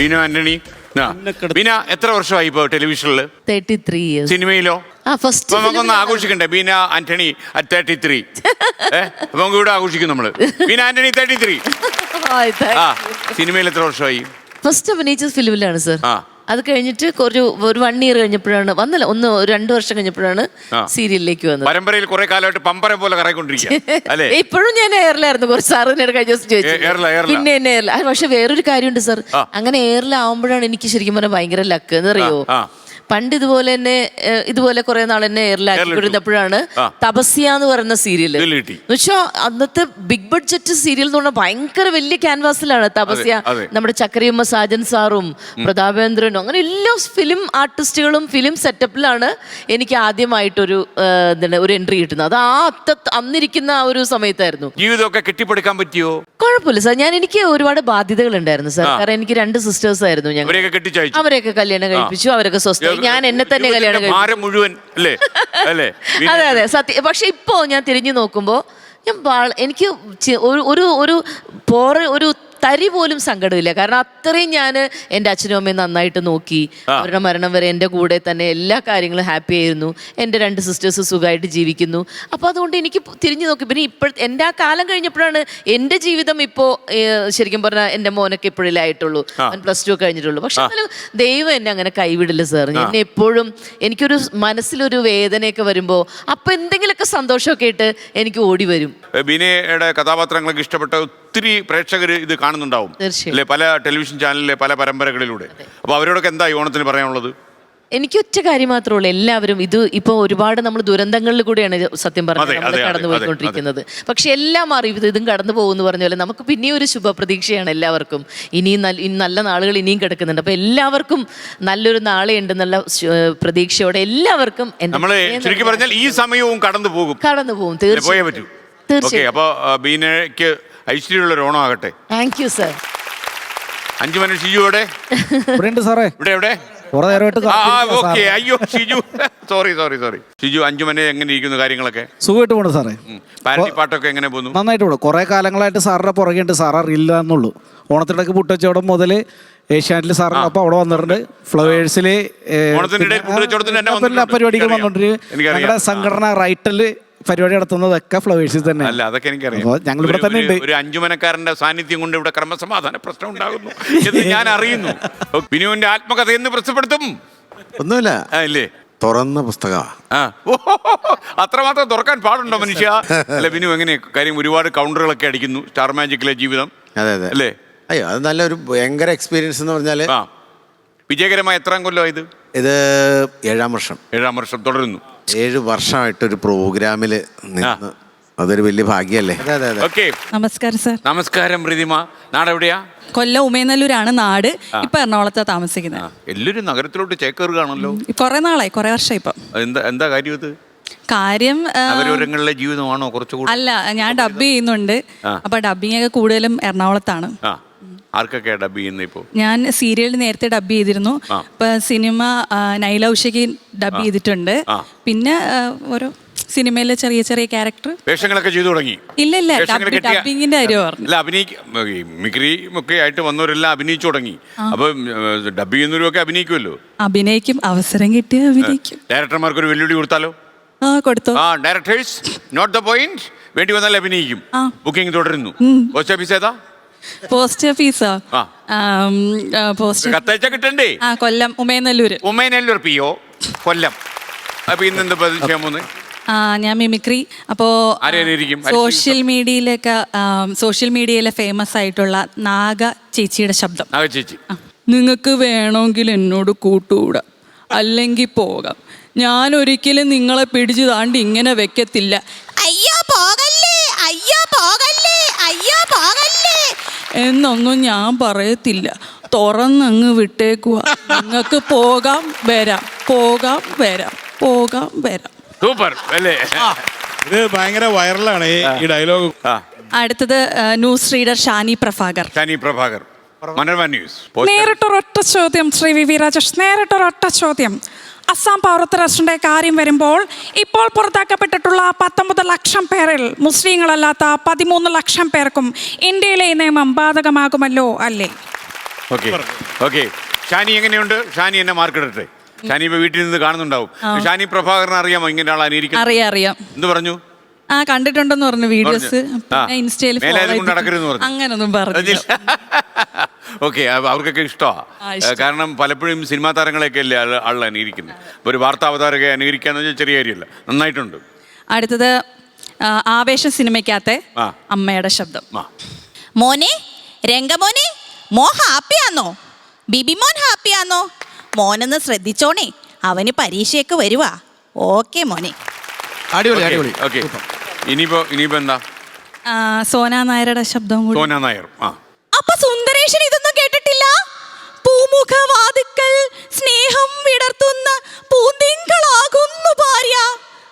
ബീന ആന്റണി. ബീന എത്ര വർഷമായി ഇപ്പൊ ടെലിവിഷനിൽ? 33 years. സിനിമയിലോ? ഫസ്റ്റ് നമുക്കൊന്ന് ആഘോഷിക്കണ്ടേ? ബീന ആന്റണി at 33. അപ്പൊ നമുക്ക് ഇവിടെ ആഘോഷിക്കും നമ്മള്. ബീന ആന്റണി 33. സിനിമയിൽ എത്ര വർഷമായി? ഫസ്റ്റ് അഭിനയിച്ച ഫിലിമിലാണ് സർ. അത് കഴിഞ്ഞിട്ട് ഒരു 1 year കഴിഞ്ഞപ്പോഴാണ് വന്നല്ല, 2 വർഷം കഴിഞ്ഞപ്പോഴാണ് സീരിയലിലേക്ക് വന്നത്. പരമ്പരയിൽ കുറെ കാലമായിട്ട് പമ്പര പോലെ കറങ്ങിക്കൊണ്ടിരിക്കുക. ഇപ്പോഴും ഞാൻ എയറിലായിരുന്നു. കുറച്ച് സാറ് കഴിഞ്ഞ ദിവസം ചോദിച്ചു. പിന്നെ എന്നെ എയറിൽ. പക്ഷെ വേറൊരു കാര്യമുണ്ട് സർ, അങ്ങനെ എയറിലാവുമ്പോഴാണ് എനിക്ക് ശരിക്കും പറഞ്ഞാൽ ഭയങ്കര ലക്ക് എന്നറിയോ. പണ്ട് ഇതുപോലെ തന്നെ ഇതുപോലെ കുറെ നാൾ എന്നെ എയറിലാക്കിയിരുന്നപ്പോഴാണ് തപസ്യ എന്ന് പറയുന്ന സീരിയൽ. എന്നുവെച്ചാ അന്നത്തെ ബിഗ് ബഡ്ജറ്റ് സീരിയൽ എന്ന് പറഞ്ഞാൽ ഭയങ്കര വലിയ ക്യാൻവാസിലാണ് തപസ്യ. നമ്മുടെ ചക്രയമ്മ സാജൻ സാറും പ്രതാപേന്ദ്രനും അങ്ങനെ എല്ലാ ഫിലിം ആർട്ടിസ്റ്റുകളും ഫിലിം സെറ്റപ്പിലാണ് എനിക്ക് ആദ്യമായിട്ടൊരു ഒരു എൻട്രി കിട്ടുന്നത്. അത് അന്നിരിക്കുന്ന ആ ഒരു സമയത്തായിരുന്നു. ജീവിതമൊക്കെ കെട്ടിപ്പടുക്കാൻ പറ്റിയോ? കുഴപ്പമില്ല സാർ. എനിക്ക് ഒരുപാട് ബാധ്യതകൾ ഉണ്ടായിരുന്നു സാർ. കാരണം എനിക്ക് 2 സിസ്റ്റേഴ്സ് ആയിരുന്നു. ഞങ്ങൾ അവരെയൊക്കെ കല്യാണം കഴിപ്പിച്ചു. അവരൊക്കെ സ്വസ്ഥ. ഞാൻ എന്നെ തന്നെ കല്യാണം കഴിപ്പിച്ചു. അതെ അതെ സത്യം. പക്ഷെ ഇപ്പോ ഞാൻ തിരിഞ്ഞു നോക്കുമ്പോ എനിക്ക് ഒരു തരി പോലും സങ്കടമില്ല. കാരണം അത്രയും ഞാൻ എൻ്റെ അച്ഛനും അമ്മയും നന്നായിട്ട് നോക്കി. അവരുടെ മരണം വരെ എൻ്റെ കൂടെ തന്നെ എല്ലാ കാര്യങ്ങളും ഹാപ്പി ആയിരുന്നു. എൻ്റെ 2 സിസ്റ്റേഴ്സ് സുഖമായിട്ട് ജീവിക്കുന്നു. അപ്പോൾ അതുകൊണ്ട് എനിക്ക് തിരിഞ്ഞു നോക്കി. പിന്നെ എൻ്റെ ആ കാലം കഴിഞ്ഞപ്പോഴാണ് എൻ്റെ ജീവിതം ഇപ്പോൾ ശരിക്കും പറഞ്ഞാൽ എൻ്റെ മോനൊക്കെ ഇപ്പോഴല്ലേ ആയിട്ടുള്ളൂ. അവൻ +2 കഴിഞ്ഞിട്ടുള്ളൂ. പക്ഷെ എന്നാലും ദൈവം എന്നെ അങ്ങനെ കൈവിടില്ല സാർ. എന്നെ എപ്പോഴും എനിക്കൊരു മനസ്സിലൊരു വേദനയൊക്കെ വരുമ്പോൾ അപ്പോൾ എന്തെങ്കിലുമൊക്കെ സന്തോഷമൊക്കെ ആയിട്ട് എനിക്ക് ഓടി വരും. ബീനയുടെ കഥാപാത്രങ്ങൾക്ക് ഇഷ്ടപ്പെട്ട ഒത്തിരി പ്രേക്ഷകർ ഇത് കാണുന്നുണ്ടാവും അല്ലേ, പല ടെലിവിഷൻ ചാനലിലെ പല പരമ്പരകളിലൂടെ. അപ്പൊ അവരോടൊക്കെ എന്താ ഓണത്തിന് പറയാനുള്ളത്? എനിക്ക് ഒറ്റ കാര്യം മാത്രമേ ഉള്ളൂ. എല്ലാവരും ഇത് ഇപ്പോൾ ഒരുപാട് നമ്മൾ ദുരന്തങ്ങളിൽ കൂടെയാണ് സത്യം പറഞ്ഞത് നമ്മൾ കടന്നു പോയിക്കൊണ്ടിരിക്കുന്നത്. പക്ഷെ എല്ലാം മാറി ഇതും കടന്നു പോകുമെന്ന് പറഞ്ഞ പോലെ നമുക്ക് പിന്നെയും ഒരു ശുഭപ്രതീക്ഷയാണ് എല്ലാവർക്കും. ഇനിയും നല്ല നാളുകൾ ഇനിയും കിടക്കുന്നുണ്ട്. അപ്പൊ എല്ലാവർക്കും നല്ലൊരു നാളെ ഉണ്ടെന്നുള്ള പ്രതീക്ഷയോടെ എല്ലാവർക്കും ശരിക്കും പറഞ്ഞാൽ ഈ സമയവും കടന്നു പോകും. തീർച്ചയായും. അപ്പൊ ബീനയ്ക്ക് ഐശ്വര്യമുള്ള ഓണം ആകട്ടെ. Thank you sir. അഞ്ചുമന ഷിജുവിടെ ഇവിടെ അയ്യോ ഷിജു സോറി ഷിജു. അഞ്ചുമനെ എങ്ങനെ ഇരിക്കുന്നു കാര്യങ്ങളൊക്കെ? സുഖമായിട്ട് പോണു സാറേ. പാരറ്റി പാട്ടൊക്കെ എങ്ങനെ പോകുന്നു? നന്നായിട്ട് പോകും. കുറെ കാലങ്ങളായിട്ട് സാറിന്റെ പുറകെയുണ്ട്. സാർ അറിയില്ല എന്നുള്ളൂ. ഓണത്തിനിടയ്ക്ക് പുട്ടച്ചവടം മുതൽ ഏഷ്യാനെറ്റിൽ സാറിന് അപ്പം അവിടെ വന്നിട്ടുണ്ട്. ഫ്ലവേഴ്സില് പരിപാടികൾ വന്നോണ്ടിരിക്കും. ഞങ്ങളുടെ സംഘടന റൈറ്റല് പരിപാടി നടത്തുന്നതൊക്കെ ഫ്ലവേഴ്സിൽ തന്നെ. അല്ല അതൊക്കെ എനിക്കറിയാം. ഞങ്ങൾ ഇവിടെ തന്നെ ഉണ്ട്. ഒരു അഞ്ചുമനക്കാരന്റെ സാന്നിധ്യം കൊണ്ട് ഇവിടെ ക്രമസമാധാന പ്രശ്നം ഉണ്ടാകുന്നു എന്ന് ഞാൻ അറിയുന്നു. ബിനുവിന്റെ ആത്മകഥ എന്ന് പ്രസിദ്ധപ്പെടുത്തും? ഒന്നുമില്ല ഇല്ലേ, തുറന്ന പുസ്തകം. അത്രമാത്രം തുറക്കാൻ പാടുണ്ടോ മനുഷ്യ? അല്ല ബിനു എങ്ങനെ കാര്യം? ഒരുപാട് കൗണ്ടറുകളൊക്കെ അടിക്കുന്നു സ്റ്റാർ മാജിക്കിലെ ജീവിതം. അതെ അതെ അല്ലേ? അയ്യോ അത് നല്ലൊരു ഭയങ്കര എക്സ്പീരിയൻസ് എന്ന് പറഞ്ഞാല്. വിജയകരമായ എത്രാം കൊല്ലം ഇത്? ഇത് 7ാം വർഷം. 7ാം വർഷം തുടരുന്നു. 7 വർഷമായിട്ടൊരു പ്രോഗ്രാമില് നിന്ന് അതൊരു വലിയ ഭാഗ്യല്ലേ. നമസ്കാരം സർ. നമസ്കാരം പ്രതിമ. നാടെവിടെയാ? കൊല്ലം ഉമയനല്ലൂരാണ് നാട്. ഇപ്പൊ എറണാകുളത്താ താമസിക്കുന്നത്. എല്ലാവരും നഗരത്തിലോട്ട് ചേക്കേറുകയാണല്ലോ. കുറെ നാളായി, കുറെ വർഷം. ഇപ്പൊ എന്താ കാര്യം ഇത്? കാര്യം നഗരങ്ങളിലെ ജീവിതമാണോ കുറച്ചുകൂടി? അല്ല, ഞാൻ ഡബ് ചെയ്യുന്നുണ്ട്. അപ്പൊ ഡബിങ് ഒക്കെ കൂടുതലും എറണാകുളത്താണ്. ആർക്കൊക്കെ ഡബ് ചെയ്യുന്നത് ഇപ്പോൾ? ഞാൻ സീരിയൽ നേരത്തെ ഡബ് ചെയ്തിരുന്നു. ഇപ്പൊ സിനിമ നൈല ഉഷയ്ക്ക് ഡബ് ചെയ്തിട്ടുണ്ട്. പിന്നെ ഓരോ സിനിമയിലെ ചെറിയ ചെറിയ ക്യാരക്ടർ വേഷങ്ങളൊക്കെ ചെയ്തു തുടങ്ങി. ഇല്ല ഡബിങ്ങിന്റെ കാര്യം പറഞ്ഞു. മിമിക്രി ഒക്കെ ആയിട്ട് വന്നവരെല്ലാം അഭിനയിച്ചു തുടങ്ങി. അപ്പൊ ഡബ് ചെയ്യുന്നവരൊക്കെ അഭിനയിക്കുമല്ലോ. അഭിനയിക്കും, അവസരം കിട്ടിയ അഭിനയിക്കും. ഡയറക്ടർമാർക്ക് ഒരു വെല്ലുവിളി കൊടുത്താലോ? കൊടുത്തു. ഡയറക്ടേഴ്സ് നോട്ട് ദ പോയിന്റ്, വേണ്ടി വന്നാൽ അഭിനയിക്കും. ബുക്കിംഗ് തുടരുന്നു. പോസ്റ്റ് ഓഫീസ് ഏതാ? പോസ്റ്റ് ഓഫീസോ? കത്തയച്ച കിട്ടണ്ടേ? കൊല്ലം ഉമയനല്ലൂർ PO കൊല്ലം. അപ്പൊ ഇന്നെന്താ ചെയ്യാൻ പോകുന്നത്? ഞാൻ മിമിക്രി. അപ്പോ സോഷ്യൽ മീഡിയയിലെ ഫേമസ് ആയിട്ടുള്ള നാഗ ചേച്ചിയുടെ ശബ്ദം. നിങ്ങൾക്ക് വേണമെങ്കിൽ എന്നോട് കൂട്ടുകൂടാ, അല്ലെങ്കിൽ പോകാം. ഞാൻ ഒരിക്കലും നിങ്ങളെ പിടിച്ചു താണ്ടി ഇങ്ങനെ വെക്കത്തില്ല. അയ്യോ പോകല്ലേ, അയ്യോ പോകല്ലേ, അയ്യോ പോകല്ലേ എന്നൊന്നും ഞാൻ പറയത്തില്ല. തുറന്നങ്ങ് വിട്ടേക്കുക. നിങ്ങൾക്ക് പോകാം വരാം, പോകാം വരാം, പോകാം വരാം. സൂപ്പർ അല്ലേ? ഇത് ഭയങ്കര വൈറലാണ് ഈ ഡയലോഗ്. അടുത്തത് news reader Shani Prabhakar. Manorama news. നേരിട്ടൊരൊറ്റ ചോദ്യം ശ്രീ വി രാജേഷ്, നേരിട്ടൊരൊറ്റ ചോദ്യം. അസം പൗരത്വ രജിസ്റ്ററിന്റെ കാര്യം വരുമ്പോൾ ഇപ്പോൾ പുറത്താക്കപ്പെട്ടിട്ടുള്ള 19 ലക്ഷം പേരിൽ മുസ്ലിങ്ങളല്ലാത്ത 13 ലക്ഷം പേർക്കും ഇന്ത്യയിലെ നിയമം ബാധകമാകുമല്ലോ അല്ലേ? Okay okay. ഷാനി എങ്ങനെയുണ്ട്? ഷാനി എന്നെ മാർക്കിടട്ടെ. ഷാനി ഇപ്പൊ വീട്ടിൽ നിന്ന് കാണുന്നുണ്ടാവും. ഷാനി പ്രഭാകരൻ അറിയാമോ ഇങ്ങനെ ആൾ അനുകരിക്കും? അറിയാം. എന്ത് പറഞ്ഞു? ആ കണ്ടിട്ടുണ്ടെന്ന് പറഞ്ഞു വീഡിയോസ്. പിന്നെ ഇൻസ്റ്റയിൽ അങ്ങനൊന്നും പറഞ്ഞു. ഓക്കെ, അവർക്കൊക്കെ ഇഷ്ടമാണ്. കാരണം പലപ്പോഴും സിനിമാ താരങ്ങളെയൊക്കെ അല്ലേ ആൾ അനുകരിക്കുന്നത്. ഒരു വാർത്താ അവതാരകയെ അനുകരിക്കാന്ന് വെച്ചാൽ ചെറിയ കാര്യമല്ല. നന്നായിട്ടുണ്ട്. അടുത്തത് ആവേശം സിനിമയ്ക്കകത്തെ അമ്മയുടെ ശബ്ദം. മോനെ, രംഗമോനെ, മോ ഹാപ്പിയാന്നോ? ബിബിമോൻ ഹാപ്പിയാന്നോ? മോനൊന്ന് ശ്രദ്ധിച്ചോണേ, അവന് പരീക്ഷയൊക്കെ വരുവാ. ഓക്കെ മോനെ. അടിപൊളി അടിപൊളി. ഓക്കെ, ഇനിയിപ്പോ എന്താ? സോന നായരുടെ ശബ്ദം കൂടി. സോന നായർ. അപ്പൊ സുന്ദരേശൻ ഇതൊന്നും കേട്ടിട്ടില്ല? പൂമുഖവാതുക്കൽ സ്നേഹം വിടർത്തുന്ന പൂന്തിങ്കളാകുന്നു ഭാര്യ.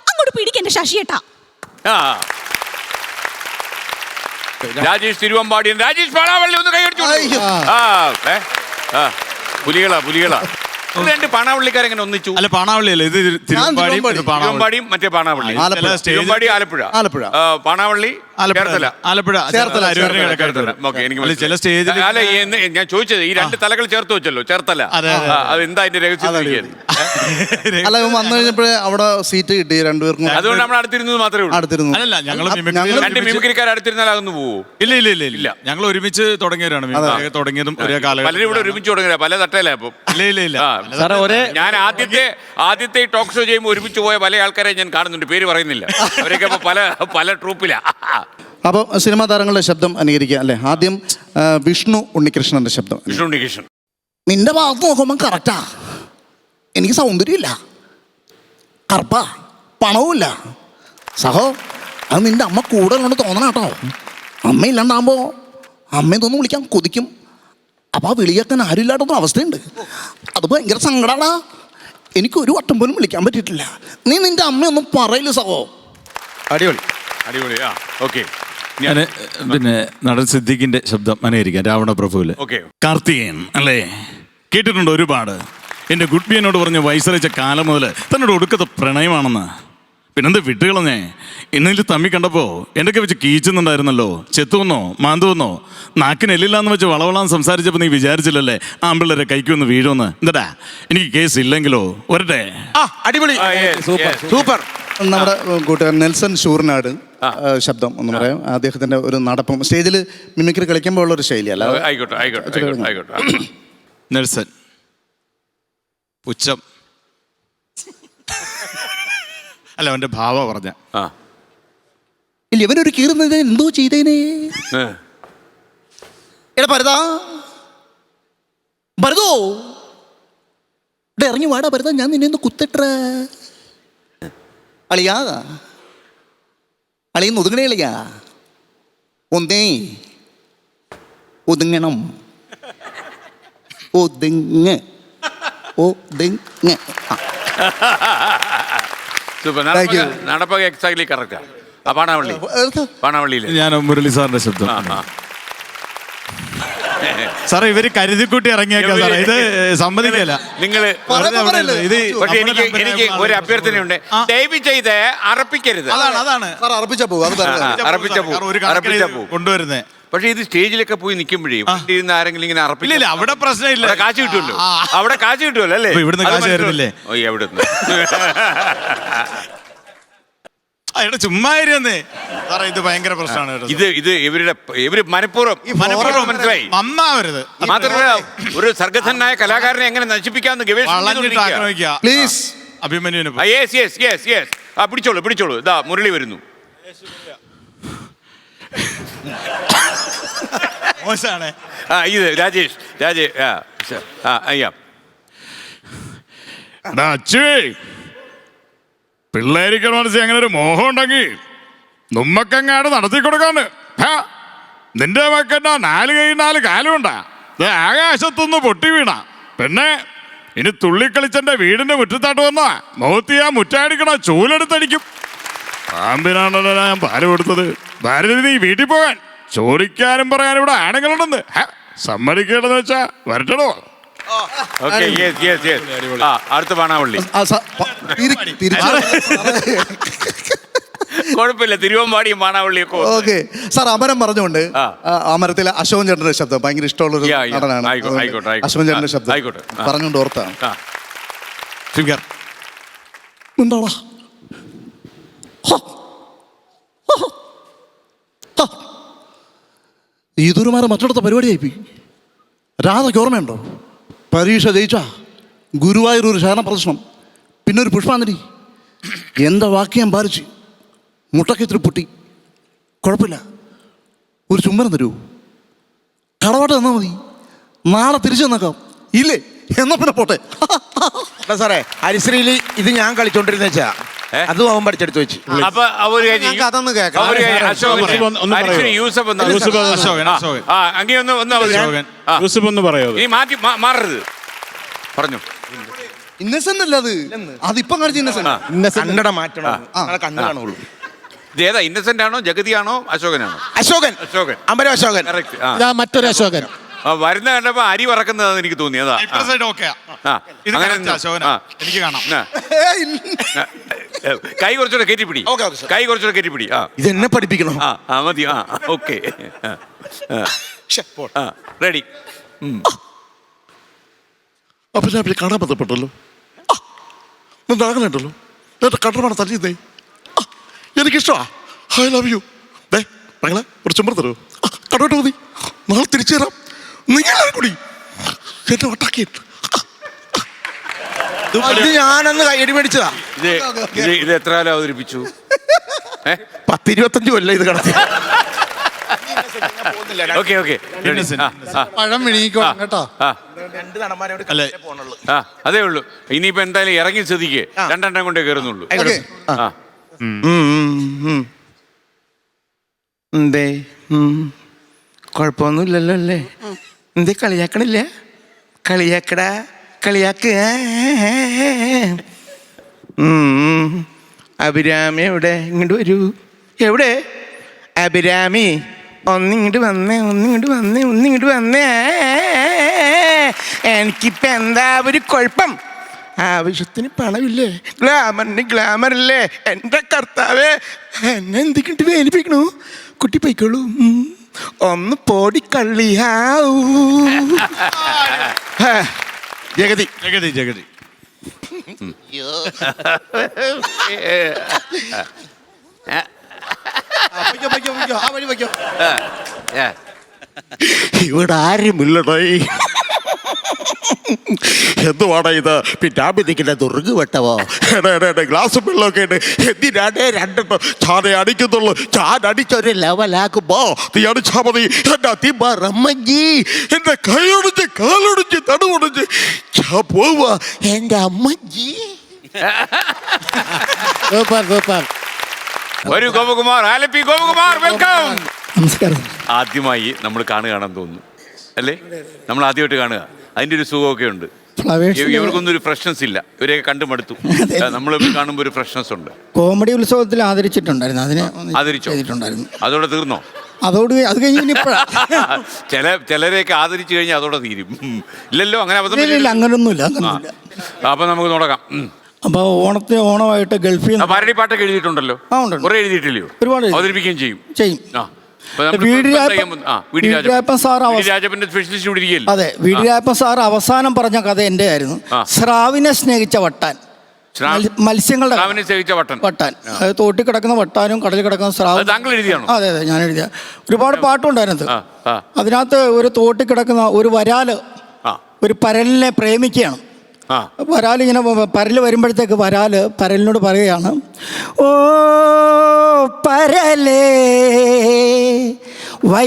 അങ്ങോട്ട് പിടിക്കണ്ട ശശിയേട്ടാ. രാജേഷ് തിരുവമ്പാടിയൻ, രാജേഷ് പാണാവള്ളി ഒന്ന് കൈയടിച്ചു. പുലികളാ. രണ്ട് പാണാവള്ളിക്കാരെങ്ങനെ ഒന്നിച്ചു? അല്ല, പാണാവള്ളിയല്ലേ ഇത്? തിരുവമ്പാടിയും മറ്റേ പാണാവള്ളി. തിരുവമ്പാടി ആലപ്പുഴ, പാണാവള്ളി ആലപ്പുഴ. ചില സ്റ്റേജിൽ അല്ല, ഞാൻ ചോദിച്ചത് ഈ രണ്ട് തലകൾ ചേർത്ത് വെച്ചല്ലോ, ചേർത്തല. അത് എന്താ അതിന്റെ രഹസ്യം? അല്ല, വന്നു കഴിഞ്ഞപ്പോഴേ അവിടെ സീറ്റ് കിട്ടി രണ്ടുപേർക്കും. അതുകൊണ്ട് നമ്മൾ അടുത്തിരുന്നത് മാത്രമേ ഉള്ളൂ. അടുത്തിരുന്നു. അല്ലല്ല, ഞങ്ങൾ രണ്ട് മിമിക്രിക്കാർ അടുത്തിരുന്നാൽ അതൊന്ന് പോവോ? ഇല്ല. ഞങ്ങൾ ഒരുമിച്ച് തുടങ്ങിയവരാണ്. തുടങ്ങിയതും ഒരേ കാലം. പലരും ഇവിടെ ഒരുമിച്ച് തുടങ്ങിയ പല തട്ടല്ലേ? അപ്പം ഇല്ല. ഞാൻ ആദ്യത്തെ ടോക്ക് ഷോ ചെയ്യുമ്പോൾ ഒരുമിച്ച് പോയ പല ആൾക്കാരെ ഞാൻ കാണുന്നുണ്ട്. പേര് പറയുന്നില്ല. അവരൊക്കെ പല ട്രൂപ്പിലാ. അപ്പോൾ സിനിമാ താരങ്ങളുടെ ശബ്ദം അനുകരിക്കുക അല്ലേ? ആദ്യം വിഷ്ണു ഉണ്ണികൃഷ്ണന്റെ ശബ്ദം. വിഷ്ണു ഉണ്ണികൃഷ്ണൻ. നിന്റെ ഭാഗത്ത് നോക്കുമ്പോൾ കറക്റ്റാ. എനിക്ക് സൗന്ദര്യമില്ല, കറുപ്പാ, പണവുമില്ല. സഹോ, അത് നിന്റെ അമ്മ കൂടെ ഉള്ളതുകൊണ്ട് തോന്നണം കേട്ടോ. അമ്മ ഇല്ലാണ്ടാകുമ്പോൾ അമ്മയൊന്നും വിളിക്കാൻ കൊതിക്കും. അപ്പോൾ ആ വിളിയാക്കാൻ ആരും ഇല്ലാത്തൊന്നും അവസ്ഥയുണ്ട്. അത് ഭയങ്കര സങ്കടമാടാ. എനിക്കൊരു വട്ടം പോലും വിളിക്കാൻ പറ്റിയിട്ടില്ല. നീ നിന്റെ അമ്മയൊന്നും പറയില്ല സഹോ. അടിപൊളി. ഓക്കെ. ഞാൻ പിന്നെ നടൻ സിദ്ദീഖിന്റെ ശബ്ദം അനുകരിക്കാം. രാവണ പ്രഭുവില് കാർത്തികേയൻ അല്ലേ? കേട്ടിട്ടുണ്ട് ഒരുപാട്. എൻ്റെ ഗുഡ് ബി എന്നോട് പറഞ്ഞ് വയസ്സറിച്ച കാലം മുതൽ തന്നോട് ഒടുക്കത്തെ പ്രണയമാണെന്ന്. പിന്നെന്ത് വിട്ടുകളഞ്ഞേ? ഇന്നലെ തമ്മി കണ്ടപ്പോൾ എന്തൊക്കെ വെച്ച് കീച്ചുന്നുണ്ടായിരുന്നല്ലോ. ചെത്തുവന്നോ മാന്തുവന്നോ? നാക്കിന് എല്ലില്ലാന്ന് വെച്ച് വളവളാന്ന് സംസാരിച്ചപ്പോൾ നീ വിചാരിച്ചില്ലല്ലേ ആമ്പിള്ളേരെ കൈക്കൊന്ന് വീഴുമെന്ന്? എന്താ എനിക്ക് കേസ് ഇല്ലെങ്കിലോ? വരട്ടെ. അടിപൊളി, സൂപ്പർ. നമ്മുടെ കൂട്ടുകാരൻ നെൽസൺ ഷൂർനാട് ശബ്ദം ഒന്ന് പറയാം. അദ്ദേഹത്തിന്റെ ഒരു നടപ്പം സ്റ്റേജിൽ മിമിക്രി കളിക്കുമ്പോൾ ഉള്ള ഒരു ശൈലിയല്ല. ആയിക്കോട്ടെ. നെൽസൺ ഉച്ചം അല്ല, അവന്റെ ഭാവ പറഞ്ഞ ഇല്ല, ഇവനൊരു കീറുന്നത് എന്തോ ചെയ്തേനെ. എടാ ഭരതാ, ഭരതോ ഇവിടെ ഇറങ്ങി വാടാ ഭരതാ, ഞാൻ നിന്നെ ഒന്ന് കുത്തട്ട. അളിയാ, അളിയെന്ന് ഒതുങ്ങണേ അളിയാ. ഒന്നേ ഒതുങ്ങണം. ഒതുങ്ങ്. നടപ്പൊക്കെ എക്സാക്ട്ലി കറക്റ്റാ. പാണാവള്ളിയില് ഞാൻ മുരളി സാറിന്റെ ശബ്ദം. സാറേ, ഇവര് കരുതിക്കൂട്ടി ഇറങ്ങിയേക്കാ സാറേ, ഇത് സമ്മതിക്കല്ല. നിങ്ങള് പക്ഷെ എനിക്ക് ഒരു അഭ്യർത്ഥനയുണ്ട്. ദയവ് ചെയ്ത് അറപ്പിക്കരുത്. അതാണ് കൊണ്ടുവരുന്നേ. പക്ഷെ ഇത് സ്റ്റേജിലൊക്കെ പോയി നിൽക്കുമ്പോഴേ ഇരുന്ന് ആരെങ്കിലും ഇങ്ങനെ അറപ്പില്ല. അവിടെ പ്രശ്നമില്ല, കാശ് കിട്ടുമല്ലോ. അവിടെ കാശ് കിട്ടുമല്ലോ അല്ലേ? ഇവിടുന്ന് കാശ് തരുന്നില്ലേ? എവിടുന്ന്? ചുമ്മാ സാറേ, ഇത് ഭയങ്കര പ്രശ്നമാണ്. ഇത് ഇവര് മനഃപൂർവ്വം മനസ്സിലായി നന്നാവരുത്. മാത്രമല്ല, ഒരു സർഗധനായ കലാകാരനെ എങ്ങനെ നശിപ്പിക്കാമെന്ന് ഗവേഷണം. പ്ലീസ് അഭിമന്യുവിന് പിടിച്ചോളൂ. ഇതാ മുരളി വരുന്നു. മോശാണ്. ഇത് രാജേഷ്. പിള്ളേരിക്കൽ മനസ്സിൽ അങ്ങനെ ഒരു മോഹം ഉണ്ടെങ്കിൽ നമ്മക്കങ്ങാട് നടത്തി കൊടുക്കാന്ന്. നിന്റെ മക്കണ്ട 4 കൈ 4 കാലുണ്ടാ. ആകാശത്തൊന്ന് പൊട്ടി വീണ പിന്നെ ഇനി തുള്ളിക്കളിച്ചെന്റെ വീടിന്റെ മുറ്റത്താട്ട് വന്നാ മുഖത്ത് ആ മുറ്റാടിക്കണ ചൂലെടുത്തടിക്കും. പാമ്പിനാണല്ലോ ഞാൻ പാല് കൊടുത്തത്. ഭാരതി, നീ വീട്ടിൽ പോകാൻ ചോദിക്കാനും പറയാനും ഇവിടെ ആണുങ്ങളുണ്ടെന്ന് സമ്മതിക്കേണ്ടതെന്ന് വെച്ചാ വരട്ടണോ? അടുത്ത പാണാവള്ളി. കുഴപ്പമില്ല, തിരുവമ്പാടിയും മാണാവള്ളിയൊക്കെ ഓക്കെ സാർ, അമരം പറഞ്ഞുകൊണ്ട് ആ. അമരത്തിലെ അശോകൻ ചേട്ടന്റെ ശബ്ദം ഭയങ്കര ഇഷ്ടമുള്ളൊരു Yeah, yeah. നടനാണ്. ആയിക്കോട്ടെ, ആയിക്കോട്ടെ, ആയിക്കോട്ടെ. അശോകൻ ചേട്ടന്റെ ശബ്ദം ആയിക്കോട്ടെ. പറഞ്ഞുകൊണ്ട് ഓർത്താണ്. ആ. മിണ്ടാടാ. ഈതൊരുമാരെ മറ്റിടത്തെ പരിപാടിയായിപ്പോയി. രാധയ്ക്ക് ഓർമ്മയുണ്ടോ? പരീക്ഷ ജയിച്ചാ ഗുരുവായൂർ ഒരു ശരണം പ്രദർശനം, പിന്നെ ഒരു പുഷ്പാഞ്ജലി. എൻ്റെ വാക്ക് ഞാൻ പാലിച്ച് മുട്ടക്കിത്തിരി പൊട്ടി. കുഴപ്പമില്ല, ഒരു ചുംബനം തരൂ. കടവാട്ട് തന്നാൽ മതി, നാളെ തിരിച്ചു തന്നേക്കാം. ഇല്ലേ എന്നാ പിന്നെ പോട്ടെ. സാറേ ഹരിശ്രീയിൽ ഇത് ഞാൻ കളിച്ചോണ്ടിരുന്ന വെച്ചാ അതും അവൻ പഠിച്ചെടുത്ത് വെച്ച്. അപ്പൊ ഒരു കാര്യം ചെയ്യ്. അതൊന്ന് കേൾക്കാം. ഒരു കാര്യം, അശോകൻ, ഹരിശ്രീ, യൂസഫ് ഒന്ന് അങ്ങേ ഒന്ന് യൂസഫ് ഒന്ന് പറയോ? ഇനി മാറ്റി മാറരുത്. പറഞ്ഞു. ഇന്നസെന്റ് അല്ല അത്, അതിപ്പം കാണിച്ച ഇന്നസെന്റ്. കണ്ണട മാറ്റണം, കണ്ണു കാണുള്ളൂ. ഇതേതാ, ഇന്നസെന്റ് ആണോ ജഗതിയാണോ അശോകനാണോ? അശോകൻ, അശോകൻ, അമരം അശോകൻ. കറക്റ്റ്. മറ്റൊരു അശോകൻ വരുന്ന കണ്ടപ്പോ അരി വറക്കുന്നതാന്ന് എനിക്ക് തോന്നി. അതാ എനിക്ക് കാണാം. കൈ കുറച്ചുകൂടെ കയറ്റിപ്പിടി, കൈ കുറച്ചുകൂടെ കയറ്റിപ്പിടി. ആ ഇത് എന്നെ പഠിപ്പിക്കണോ? ആ മതി. ആ ഓക്കെ, റെഡി. അപ്പൊ ഞാൻ കാണാൻ ബന്ധപ്പെട്ടല്ലോ. അങ്ങനെയുണ്ടല്ലോ, എന്റെ കണ്ടമാണ് തല്ലിയതേ. എനിക്കിഷ്ടമാ. I love you. മകളെ ഒരു ചുമർ തരൂ. കടോട്ട് മതി, നാളെ തിരിച്ചു തരാം. നിങ്ങളെ കൂടി എന്നെ ഒട്ടാക്കിയിട്ട് ഞാനന്ന് കൈയടി മേടിച്ചതാ. ഇത് എത്ര കാലം അവതരിപ്പിച്ചു? 10-25 കൊല്ലം ഇത് കടത്തി. ഓക്കെ ഓക്കെ, പഴം വിഴുങ്ങിക്കോണം കേട്ടോ. അതേ ഉള്ളൂ. ഇനിയിപ്പോ എന്തായാലും ഇറങ്ങി ശ്രദ്ധിക്കേ, രണ്ടെണ്ണം കൊണ്ടേ കയറുന്നുള്ളൂ. എന്തേ കുഴപ്പമൊന്നുമില്ലല്ലോ അല്ലേ? എന്തേ കളിയാക്കണില്ല? കളിയാക്കടാ, കളിയാക്ക്. അഭിരാമി എവിടെ? ഇങ്ങോട്ട് വരൂ. എവിടെ അഭിരാമി? ഒന്നിങ്ങോട്ട് വന്നേ, ഒന്നിങ്ങോട്ട് വന്നേ, ഒന്നിങ്ങോട്ട് വന്നേ. എനിക്കിപ്പോൾ എന്താ ഒരു കുഴപ്പം? ആവശ്യത്തിന് പണമില്ലേ? ഗ്ലാമറിന് ഗ്ലാമറല്ലേ? എൻ്റെ കർത്താവേ, എന്നെ എന്തിക്കിട്ട് വേലിപ്പിക്കണു? കുട്ടി പോയിക്കോളൂ. ഒന്ന് പോടി കള്ളിയാവൂ. ജഗതി ജഗതി ജഗതി ഇവിടെ ആരുമില്ലടേ. എന്തുവാടാ ഇത്? പിന്നാമ്പതിക്കില്ല ദുർഗ് വെട്ടവോ? ഗ്ലാസ് വെള്ളമൊക്കെ ഉണ്ട്. എന്തിനാടേ രണ്ടെണ്ണം ചാനെ അടിക്കുന്നുള്ളൂ? ചാൻ അടിച്ചൊരു ലെവലാക്കുമ്പോ നീ അടിച്ചാ മതി. എന്റെ അതിമറമ്മി, എന്റെ കൈയൊടിച്ച് കാലൊടിച്ച് തടുപൊടിച്ച് ഞാൻ പോവാ എന്റെ അമ്മജി. വരൂ ഗോപകുമാർ, ആലപ്പി ഗോപകുമാർ, വെൽക്കം. നമസ്കാരം. ആദ്യമായി നമ്മൾ കാണുകയാണെന്ന് തോന്നുന്നു അല്ലേ? നമ്മൾ ആദ്യമായിട്ട് കാണുക, അതിൻ്റെ ഒരു സുഖമൊക്കെ ഉണ്ട്. ഇവർക്കൊന്നും ഒരു ഫ്രഷ്നസ് ഇല്ല, ഇവരെയൊക്കെ കണ്ടുമടുത്തു. നമ്മൾ കാണുമ്പോൾ ഒരു ഫ്രഷ്നസ് ഉണ്ട്. കോമഡി ഉത്സവത്തിൽ ആദരിച്ചിട്ടുണ്ടായിരുന്നു, അതിനെ ആദരിച്ചോ? അതോടെ തീർന്നോ? അതോട് അത് കഴിഞ്ഞ് ചിലരെയൊക്കെ ആദരിച്ചു കഴിഞ്ഞാൽ അതോടെ തീരും. ഇല്ലല്ലോ, അങ്ങനെ അങ്ങനൊന്നുമില്ല. അപ്പൊ നമുക്ക് തുടങ്ങാം. അപ്പോൾ ഓണമായിട്ട് ഗൾഫിൽ നിന്ന് പാരഡി പാട്ടൊക്കെ എഴുതിയിട്ടുണ്ടല്ലോ. കുറെ എഴുതിയിട്ടില്ലയോ? ഒരുപാട് അവതരിപ്പിക്കുകയും ചെയ്യും. അതെ, വീടിരായപ്പൻ സാർ അവസാനം പറഞ്ഞ കഥ എൻ്റെ ആയിരുന്നു. സ്രാവിനെ സ്നേഹിച്ച വട്ടാൻ, മത്സ്യങ്ങളുടെ വട്ടാൻ, അത് തോട്ടിൽ കിടക്കുന്ന വട്ടാനും കടലിൽ കിടക്കുന്ന സ്രാവ്. അതെ അതെ, ഞാൻ എഴുതിയ ഒരുപാട് പാട്ടുണ്ടായിരുന്നത്. അതിനകത്ത് ഒരു തോട്ടിൽ കിടക്കുന്ന ഒരു വരാല് ഒരു പരലിനെ പ്രേമിക്കുകയാണ്. വരാലിങ്ങനെ പരല് വരുമ്പോഴത്തേക്ക് പരലിനോട് പറയുകയാണ്, ഓ പരലേ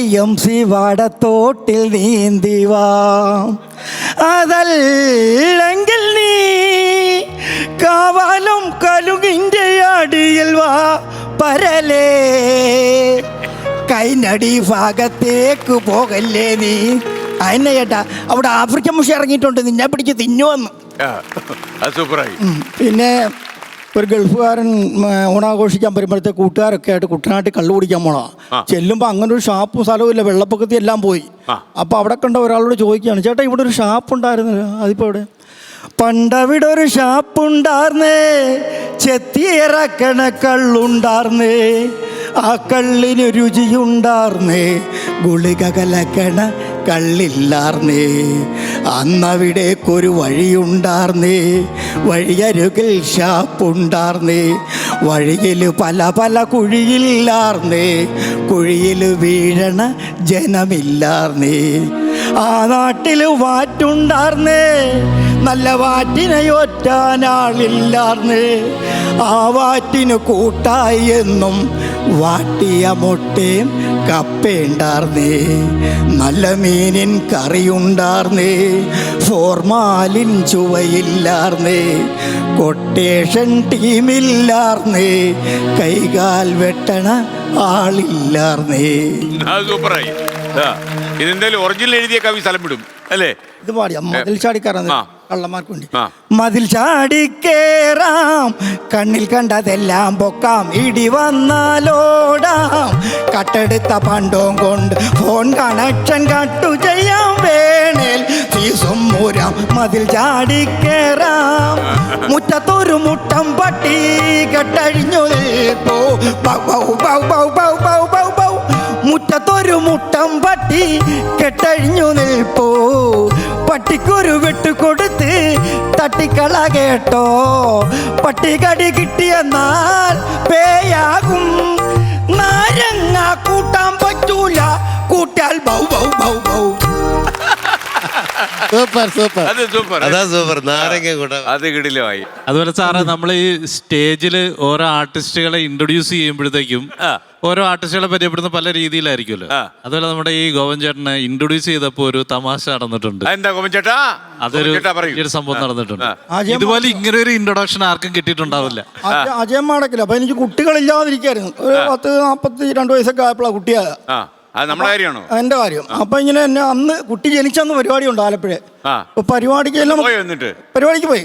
YMC വാടത്തോട്ടിൽ നീന്തിവാ, അതല്ലെങ്കിൽ നീ കാവാലും കലുകിൻ്റെ അടിയിൽ വാ പരലേ, കൈനടി ഭാഗത്തേക്ക് പോകല്ലേ നീ. അതിനെ ചേട്ടാ, അവിടെ ആഫ്രിക്കൻ മുഷ ഇറങ്ങിയിട്ടുണ്ട്, നിന്നെ പിടിച്ച് തിന്നുവന്ന്. പിന്നെ ഒരു ഗൾഫുകാരൻ ഓണാഘോഷിക്കാൻ വരുമ്പോഴത്തെ കൂട്ടുകാരൊക്കെ ആയിട്ട് കുട്ടനാട്ടിൽ കള്ളു കുടിക്കാൻ പോണാ. ചെല്ലുമ്പോൾ അങ്ങനെ ഒരു ഷാപ്പും സ്ഥലവും ഇല്ല, വെള്ളപ്പൊക്കത്തിൽ എല്ലാം പോയി. അപ്പോൾ അവിടെ കണ്ട ഒരാളോട് ചോദിക്കുകയാണ്, ചേട്ടാ ഇവിടെ ഒരു ഷാപ്പ് ഉണ്ടായിരുന്നു, അതിപ്പോൾ ഇവിടെ? പണ്ടവിടൊരു ഷാപ്പുണ്ടാർന്നേ, ചെത്തിയിറക്കണ കള്ളുണ്ടാർന്നേ, ആ കള്ളിന് രുചിയുണ്ടാർന്നേ, ഗുളിക കലക്കണ കള്ളില്ലാർന്നേ. അന്നവിടേക്കൊരു വഴിയുണ്ടാർന്നേ, വഴിയരുകിൽ ഷാപ്പുണ്ടാർന്നേ, വഴിയിൽ പല പല കുഴിയില്ലാർന്നേ, കുഴിയിൽ വീഴണ ജനമില്ലാർന്നേ. ആ നാട്ടിൽ വാറ്റുണ്ടാർന്നേ, നല്ല വാറ്റിനയൊറ്റാനാളില്ലാർന്നേ, ആ വാറ്റിന് കൂട്ടായി എന്നും വാട്ടിയ മുട്ടയും കപ്പയുണ്ടാർന്നേ, നല്ല മീനിൻ കറിയുണ്ടാർന്നേ, ഫോർമാലിൻ ചുവയില്ലാർന്നേ, കൊട്ടേഷൻ ടീമില്ലാർന്നേ, കൈകാൽ വെട്ടണ ആളില്ലാർന്നേ. സൂപ്പറായി. ഇതെന്തായാലും ഒറിജിനൽ എഴുതിയ കവി സ്ഥലം വിടും അല്ലേ? ഇത് പാടിയ മതിൽ ചാടിക്കയറാൻ കള്ളന്മാർക്ക് വേണ്ടി. മതിൽ ചാടിക്കേറാം, കണ്ണിൽ കണ്ടതെല്ലാം പൊക്കാം, ഇടി വന്നാലോടാം, കട്ടെടുത്ത പണ്ടവും കൊണ്ട് ഫോൺ കണക്ഷൻ കട്ടു ചെയ്യാം, വേണേൽ ഫീസും മൂരാം. മതിൽ ചാടിക്കേറാം, മുറ്റത്തൊരു മുട്ടം പട്ടി കെട്ടഴിഞ്ഞു നിൽപ്പോ, മുറ്റത്തൊരു മുട്ടം പട്ടി കെട്ടഴിഞ്ഞു നിൽപ്പോ, പട്ടിക്കൊരു വെട്ടുകൊടുത്ത് തട്ടിക്കള കേട്ടോ, പട്ടികടി കിട്ടിയെന്നാൽ പേയാകും, നാരങ്ങ കൂട്ടാൻ പറ്റൂല, കൂട്ടാൽ ബൗ ബൗ ബൗ ബൗ. സൂപ്പർ സൂപ്പർ, അത് സൂപ്പർ, അതാ സൂപ്പർ. നാരങ്ങ കൂടെ അത് കിടിലമായി. അതുപോലെ സാറേ, നമ്മൾ ഈ സ്റ്റേജിൽ ഓരോ ആർട്ടിസ്റ്റുകളെ ഇൻട്രൊഡ്യൂസ് ചെയ്യുമ്പോഴത്തേക്കും ഓരോ ആർട്ടിസ്റ്റുകളെ പരിചയപ്പെടുന്ന പല രീതിയിലായിരിക്കുമല്ലോ. അതുപോലെ നമ്മുടെ ഈ ഗോവൻ ചേട്ടനെ ഇൻട്രൊഡ്യൂസ് ചെയ്തപ്പോ ഒരു തമാശ നടന്നിട്ടുണ്ട്. എന്താ ഗോവൻ ചേട്ടാ? അതൊരു സംഭവം നടന്നിട്ടുണ്ട്. ഇതുപോലെ ഇങ്ങനെ ഒരു ഇൻട്രൊഡക്ഷൻ ആർക്കും കിട്ടിയിട്ടുണ്ടാവില്ല. അജയൻ മാടക്കില്ല. അപ്പൊ എനിക്ക് കുട്ടികളില്ലാതിരിക്കായിരുന്നു. ഒരു 40-42 വയസ്സൊക്കെ ആയപ്പോഴാണ് കുട്ടിയായ. നമ്മുടെ കാര്യമാണോ? എന്റെ കാര്യം. അപ്പൊ ഇങ്ങനെ എന്നെ അന്ന് കുട്ടി ജനിച്ചന്ന് പരിപാടി ഉണ്ട് ആലപ്പുഴ. പരിപാടിക്ക് എല്ലാം പരിപാടിക്ക് പോയി.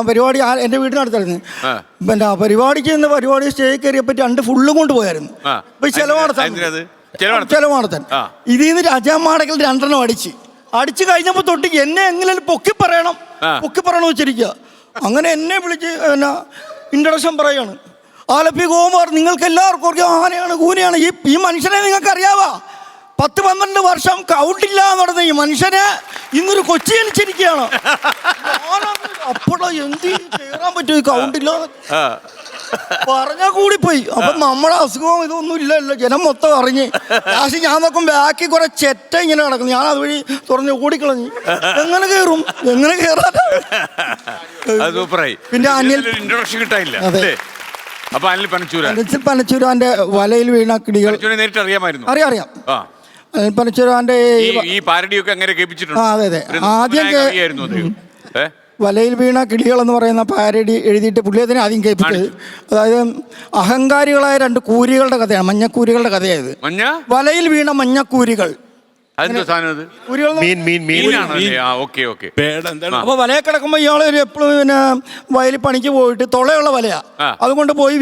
പരിപാടി എന്റെ വീടിനടുത്തായിരുന്നു. പിന്നെ പരിപാടിക്ക് ഇന്ന് പരിപാടി സ്റ്റേജ് കയറിയപ്പറ്റി 2 ഫുള്ളും കൊണ്ട് പോയായിരുന്നു. അപ്പൊ ചെലവാടത്താൻ ഇതിൽ നിന്ന് രാജാ മാടക്കൽ 2 അടിച്ച് കഴിഞ്ഞപ്പോ തൊട്ട് എന്നെ എങ്ങനെയും പൊക്കി പറയണം വെച്ചിരിക്കുക. അങ്ങനെ എന്നെ വിളിച്ച് പിന്നെ ഇൻട്രൊഡക്ഷൻ പറയാണ്. ആലപ്പി ഗോകുമാർ, നിങ്ങൾക്ക് എല്ലാവർക്കും അറിയാം ആനയാണ് കൂനയാണ്. ഈ മനുഷ്യനെ നിങ്ങൾക്ക് അറിയാവാ? 10-12 വർഷം കൗണ്ടില്ല എന്ന് പറഞ്ഞ ഈ മനുഷ്യനെ ഇന്നൊരു കൊച്ചി ജനിച്ചിരിക്കുകയാണ്. അപ്പോഴോ എന്ത് കയറാൻ പറ്റും ഈ കൗണ്ടില്ല പറഞ്ഞാൽ കൂടിപ്പോയി. അപ്പൊ നമ്മുടെ അസുഖവും ഇതൊന്നും ഇല്ലല്ലോ. ജനം മൊത്തം അറിഞ്ഞ് ലാസ്റ്റ് ഞാൻ നോക്കും ബാക്കി കുറെ ചെറ്റ ഇങ്ങനെ നടക്കുന്നു. ഞാൻ അതുവഴി തുറന്ന് ഓടിക്കളഞ്ഞു. എങ്ങനെ കയറും? എങ്ങനെ കയറാൻ? പിന്നെ ഇൻട്രൊഡക്ഷൻ കിട്ടാനില്ല. അപ്പൊ അനിൽ പനച്ചൂരാന്റെ വലയിൽ വീണ കിടികൾ നേരിട്ട് അറിയാമായിരുന്നു. അറിയാം. അനിൽ പനച്ചൂരാന്റെ ഈ പാരഡിയൊക്കെ അങ്ങനെ കേൾപ്പിച്ചിട്ടുണ്ട്. അതെ. ആദ്യം വലയിൽ വീണ കിളികൾ എന്ന് പറയുന്ന പാരഡി എഴുതിയിട്ട് പുള്ളിയതിനെ ആദ്യം കേൾപ്പിച്ചത്. അതായത് അഹങ്കാരികളായ 2 കൂരികളുടെ കഥയാണ്. മഞ്ഞക്കൂരികളുടെ കഥയായത്. വലയിൽ വീണ മഞ്ഞക്കൂരികൾ. അപ്പൊ വലയെ കിടക്കുമ്പോ ഇയാള് എപ്പോഴും പിന്നെ വയലിൽ പണിക്ക് പോയിട്ട് തൊളയുള്ള വലയാ. അതുകൊണ്ട് പോയി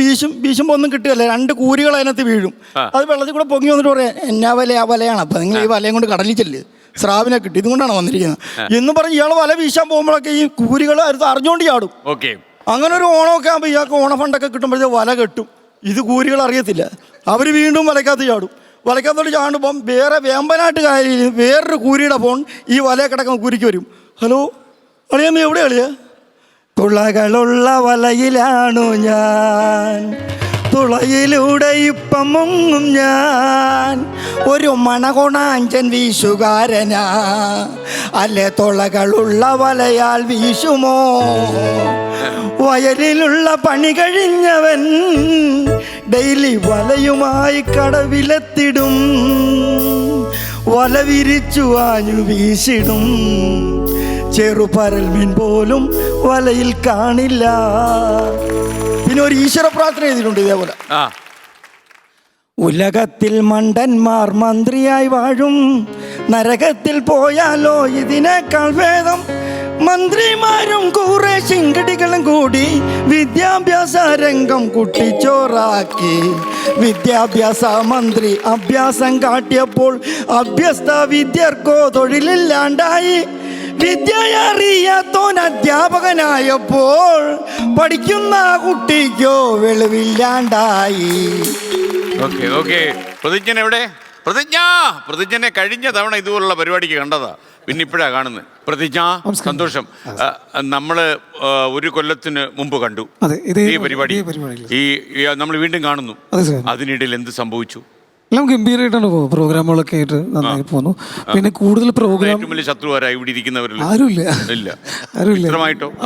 വീശുമ്പോ ഒന്നും കിട്ടുകയല്ല. 2 കൂരികൾ അതിനകത്ത് വീഴും. അത് വെള്ളത്തിൽ കൂടെ പൊങ്ങി വന്നിട്ട് പറയാം, എന്നാ വലയാണ്. അപ്പൊ നിങ്ങൾ ഈ വലയും കൊണ്ട് കടലിൽ ചെല്ല്, സ്രാവിനെ കിട്ടി, ഇതുകൊണ്ടാണ് വന്നിരിക്കുന്നത് എന്ന് പറഞ്ഞ് ഇയാൾ വല വീശാൻ പോകുമ്പോഴൊക്കെ ഈ കൂരികൾ അടുത്ത് അറിഞ്ഞുകൊണ്ട് ചാടും. അങ്ങനെ ഒരു ഓണമൊക്കെ ആകുമ്പോൾ ഇയാൾക്ക് ഓണഫണ്ടൊക്കെ കിട്ടുമ്പോഴത്തേക്ക് വല കെട്ടും. ഇത് കൂരികൾ അറിയത്തില്ല. അവർ വീണ്ടും വലക്കകത്ത് ചാടും. വലക്കകത്തോട്ട് ചാടുമ്പം വേറെ വേമ്പനാട്ട് കായലിൽ വേറൊരു കൂരിയുടെ ഫോൺ ഈ വലയെ കിടക്കുന്ന കൂരിക്ക് വരും. ഹലോ അളിയാ, നീ എവിടെ അളിയാ? തുളകളുള്ള വലയിലാണു ഞാൻ, തുളയിലൂടെ ഇപ്പം മുങ്ങും ഞാൻ, ഒരു മണകൊണാഞ്ചൻ വീശുകാരനാ, അല്ലെ തുളകളുള്ള വലയാൽ വീശുമോ? വയലിലുള്ള പണി കഴിഞ്ഞവൻ ഡെയിലി വലയുമായി കടവിലെത്തിടും, വല വിരിച്ചു ആഞ്ഞു വീശിടും, ചെറുപരൽ മീൻ പോലും വലയിൽ കാണില്ല. പിന്നെ ഒരു ഈശ്വര പ്രാർത്ഥന എഴുതിയിട്ടുണ്ട് ഇതേപോലെ. ഉലകത്തിൽ മണ്ടന്മാർ മന്ത്രിയായി വാഴും, നരകത്തിൽ പോയാലോ ഇതിനേക്കാൾ ഭേദം. മന്ത്രിമാരും കുറെ ശിങ്കടികളും കൂടി വിദ്യാഭ്യാസ രംഗം കുട്ടിച്ചോറാക്കി. വിദ്യാഭ്യാസ മന്ത്രി അഭ്യാസം കാട്ടിയപ്പോൾ അഭ്യസ്ത വിദ്യർക്കോ തൊഴിലില്ലാണ്ടായി. വിദ്യയറിയാത്തോൻ അധ്യാപകനായപ്പോൾ പഠിക്കുന്ന കുട്ടിക്കോ വെളിവില്ലാണ്ടായി. Okay okay. പ്രതിജ്ഞൻ എവിടെ? പ്രതിജ്ഞനെ കഴിഞ്ഞ തവണ ഇതുപോലുള്ള പരിപാടിക്ക് കണ്ടതാ, പിന്നെ ഇപ്പോഴാ കാണുന്നത്. പ്രതിജ്ഞ, സന്തോഷം. നമ്മള് ഒരു കൊല്ലത്തിന് മുമ്പ് കണ്ടു ഈ പരിപാടി. നമ്മൾ വീണ്ടും കാണുന്നു. അതിനിടയിൽ എന്ത് സംഭവിച്ചു? എല്ലാം ഗംഭീരമായിട്ടാണ് പോകുന്നത്. പ്രോഗ്രാമുകളൊക്കെ ആയിട്ട് നന്നായി പോകുന്നു. പിന്നെ കൂടുതൽ പ്രോഗ്രാം വലിയ ശത്രുവാരായി ഇവിടെ ഇരിക്കുന്നവരില്ല. ആരുമില്ല.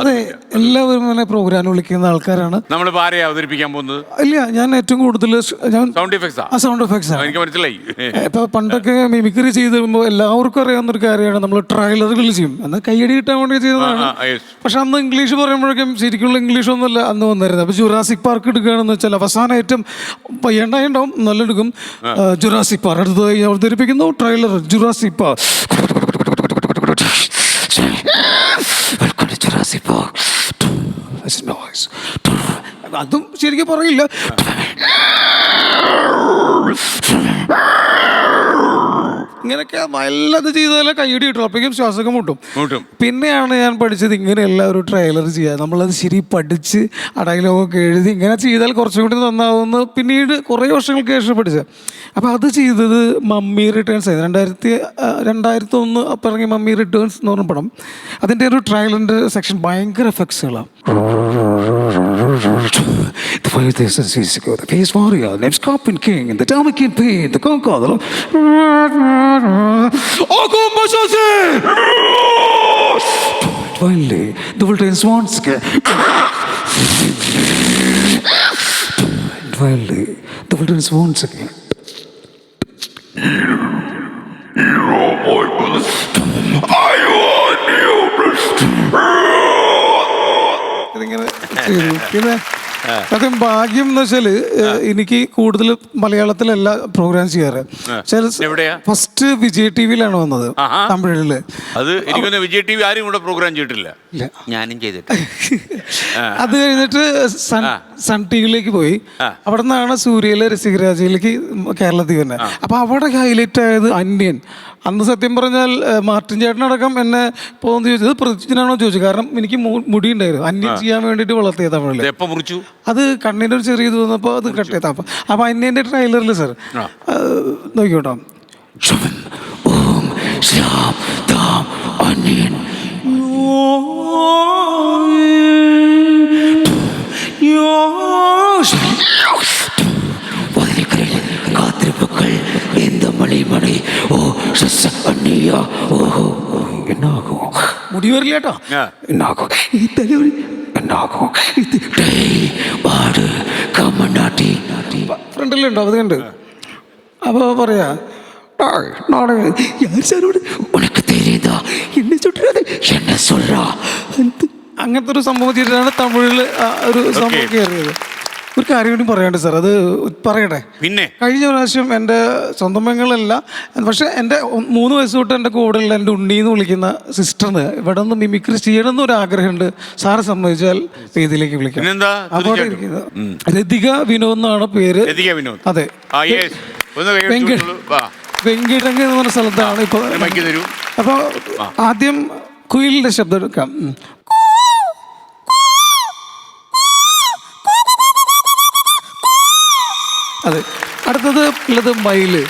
അതെ, എല്ലാവരും തന്നെ പ്രോഗ്രാം വിളിക്കുന്ന ആൾക്കാരാണ്. നമ്മളിപ്പോ ആരെയാ അവതരിപ്പിക്കാൻ പോകുന്നത്? ഇല്ല, ഞാൻ ഏറ്റവും കൂടുതൽ സൗണ്ട് എഫക്ട്സ് എനിക്ക് മനസ്സിലായി. ഇപ്പൊ പണ്ടൊക്കെ മിമിക്രി ചെയ്ത് വരുമ്പോൾ എല്ലാവർക്കും അറിയാവുന്ന ഒരു കാര്യമാണ്, നമ്മൾ ട്രailerകൾ ചെയ്യും. എന്നാൽ കയ്യടി കിട്ടാൻ വേണ്ടി ചെയ്തതാണ്. പക്ഷെ അന്ന് ഇംഗ്ലീഷ് പറയുമ്പോഴേക്കും ശരിക്കുള്ള ഇംഗ്ലീഷ് ഒന്നുമല്ല അന്ന് വന്നിരുന്നത്. അപ്പൊ ജുറാസിക് പാർക്ക് എടുക്കുകയാണെന്ന് വെച്ചാൽ അവസാനം ഏറ്റവും പയ്യണ്ടായിട്ടുണ്ടാവും, നല്ലെടുക്കും. ജുറാസിക് പാർക്ക് അടുത്തതായി അവതരിപ്പിക്കുന്നു ട്രെയിലർ ജുറാസിക് പാർക്ക്. അതും ശരിക്കും പറയില്ല. ഇങ്ങനെയൊക്കെ നല്ലത് ചെയ്താലേ കൈയടി കിട്ടും, അപ്പോഴേക്കും ശ്വാസകം മുട്ടും. പിന്നെയാണ് ഞാൻ പഠിച്ചത് ഇങ്ങനെയല്ല ഒരു ട്രെയിലർ ചെയ്യുക. നമ്മളത് ശരി പഠിച്ച് ഡയലോഗൊക്കെ എഴുതി ഇങ്ങനെ ചെയ്താൽ കുറച്ചും കൂടി നന്നാവുമെന്ന് പിന്നീട് കുറേ വർഷങ്ങൾക്ക് ശേഷം പഠിച്ചത്. അപ്പോൾ അത് ചെയ്തത് മമ്മി റിട്ടേൺസ് ആയിരുന്നു. 2001 അപ്പം ഇറങ്ങിയ മമ്മി റിട്ടേൺസ് എന്ന് പറഞ്ഞ പടം. അതിൻ്റെ ഒരു ട്രയലിൻ്റെ സെക്ഷൻ ഭയങ്കര എഫക്ട്സുകളാണ്. The 5,000 years ago, the face warrior, named Scorpion King, and the Dharmakin Pain, the Conqueror. Finally, the Voltaire's once again. Finally, the Voltaire's once again. പിന്നെ സത്യം ഭാഗ്യം എന്ന് വെച്ചാൽ എനിക്ക് കൂടുതൽ മലയാളത്തിലല്ല പ്രോഗ്രാം ചെയ്യാറ്. ഫസ്റ്റ് വിജയ് ടിവിയിലാണ് വന്നത്, തമിഴില്. അത് എനിക്കൊന്ന് വിജയ് ടി വി ആരും ഇവിടെ പ്രോഗ്രാം ചെയ്തിട്ടില്ല, ഞാനും ചെയ്തിട്ടില്ല. അത് കഴിഞ്ഞിട്ട് സൺ ടിവിയിലേക്ക് പോയി. അവിടെ നിന്നാണ് സൂര്യയിലെ രസികരാജയിലേക്ക് കേരളത്തിൽ തന്നെ. അപ്പൊ അവിടെ ഹൈലൈറ്റ് ആയത് അന്യൻ. അന്ന് സത്യം പറഞ്ഞാൽ മാർട്ടിൻ ചേട്ടനടക്കം എന്നെ പോകുന്നത് ചോദിച്ചത് പ്രതിജ്ഞനാണോ ചോദിച്ചു. കാരണം എനിക്ക് മുടി ഉണ്ടായിരുന്നു, അന്യൻ ചെയ്യാൻ വേണ്ടിയിട്ട് വളർത്തിയ തമിഴില്. അത് കണ്ണിൻ്റെ ഒരു ചെറിയ ഇത് വന്നപ്പോൾ അത് കട്ട് ചെയ്താ. അപ്പൊ അന്യൻ്റെ ട്രെയിലറിൽ സാർ നോക്കിക്കോട്ടോ. കാത്തിരിപ്പുകൾ എന്ത് മണിമണി ഓ എന്നാകോ മുടി വരില്ല കേട്ടോ. എന്നാകോ ഈ തലവരി എന്നാകോ കമ്മനാട്ടി ഫ്രണ്ടിലുണ്ടോ അത് കണ്ട്. അപ്പൊ പറയാ ഉനക്ക് തെരിയുതാ എന്നെ ചുറ്റാതെ എന്നെ சொல்றா. അങ്ങനത്തെ ഒരു സംഭവം ചെയ്തിട്ടാണ് തമിഴിൽ ഒരു സംഭവം കയറിയത്. ഒരു കാര്യം കൂടി പറയണ്ടേ സാർ, അത് പറയട്ടെ. പിന്നെ കഴിഞ്ഞ പ്രാവശ്യം എൻ്റെ സ്വന്തം പെങ്ങളല്ല, പക്ഷെ എൻ്റെ 3 വയസ്സ് തൊട്ട് എൻ്റെ കൂടെയുള്ള എൻ്റെ ഉണ്ണീന്ന് വിളിക്കുന്ന സിസ്റ്ററിന് ഇവിടെ നിന്ന് മിമിക്രി ചെയ്യണമെന്ന് ഒരു ആഗ്രഹമുണ്ട്. സാറ് സമ്മതിച്ചാൽ വേദിയിലേക്ക് വിളിക്കാം. അപ്പോൾ രതിക വിനോദ് എന്നാണ് പേര്. അതെ, വെങ്കിടങ്ങ് എന്ന് പറഞ്ഞ സ്ഥലത്താണ് ഇപ്പോൾ. അപ്പോൾ ആദ്യം കുയിലിൻ്റെ ശബ്ദം എടുക്കാം. അതെ, അടുത്തത് ഉള്ളത് മയില്.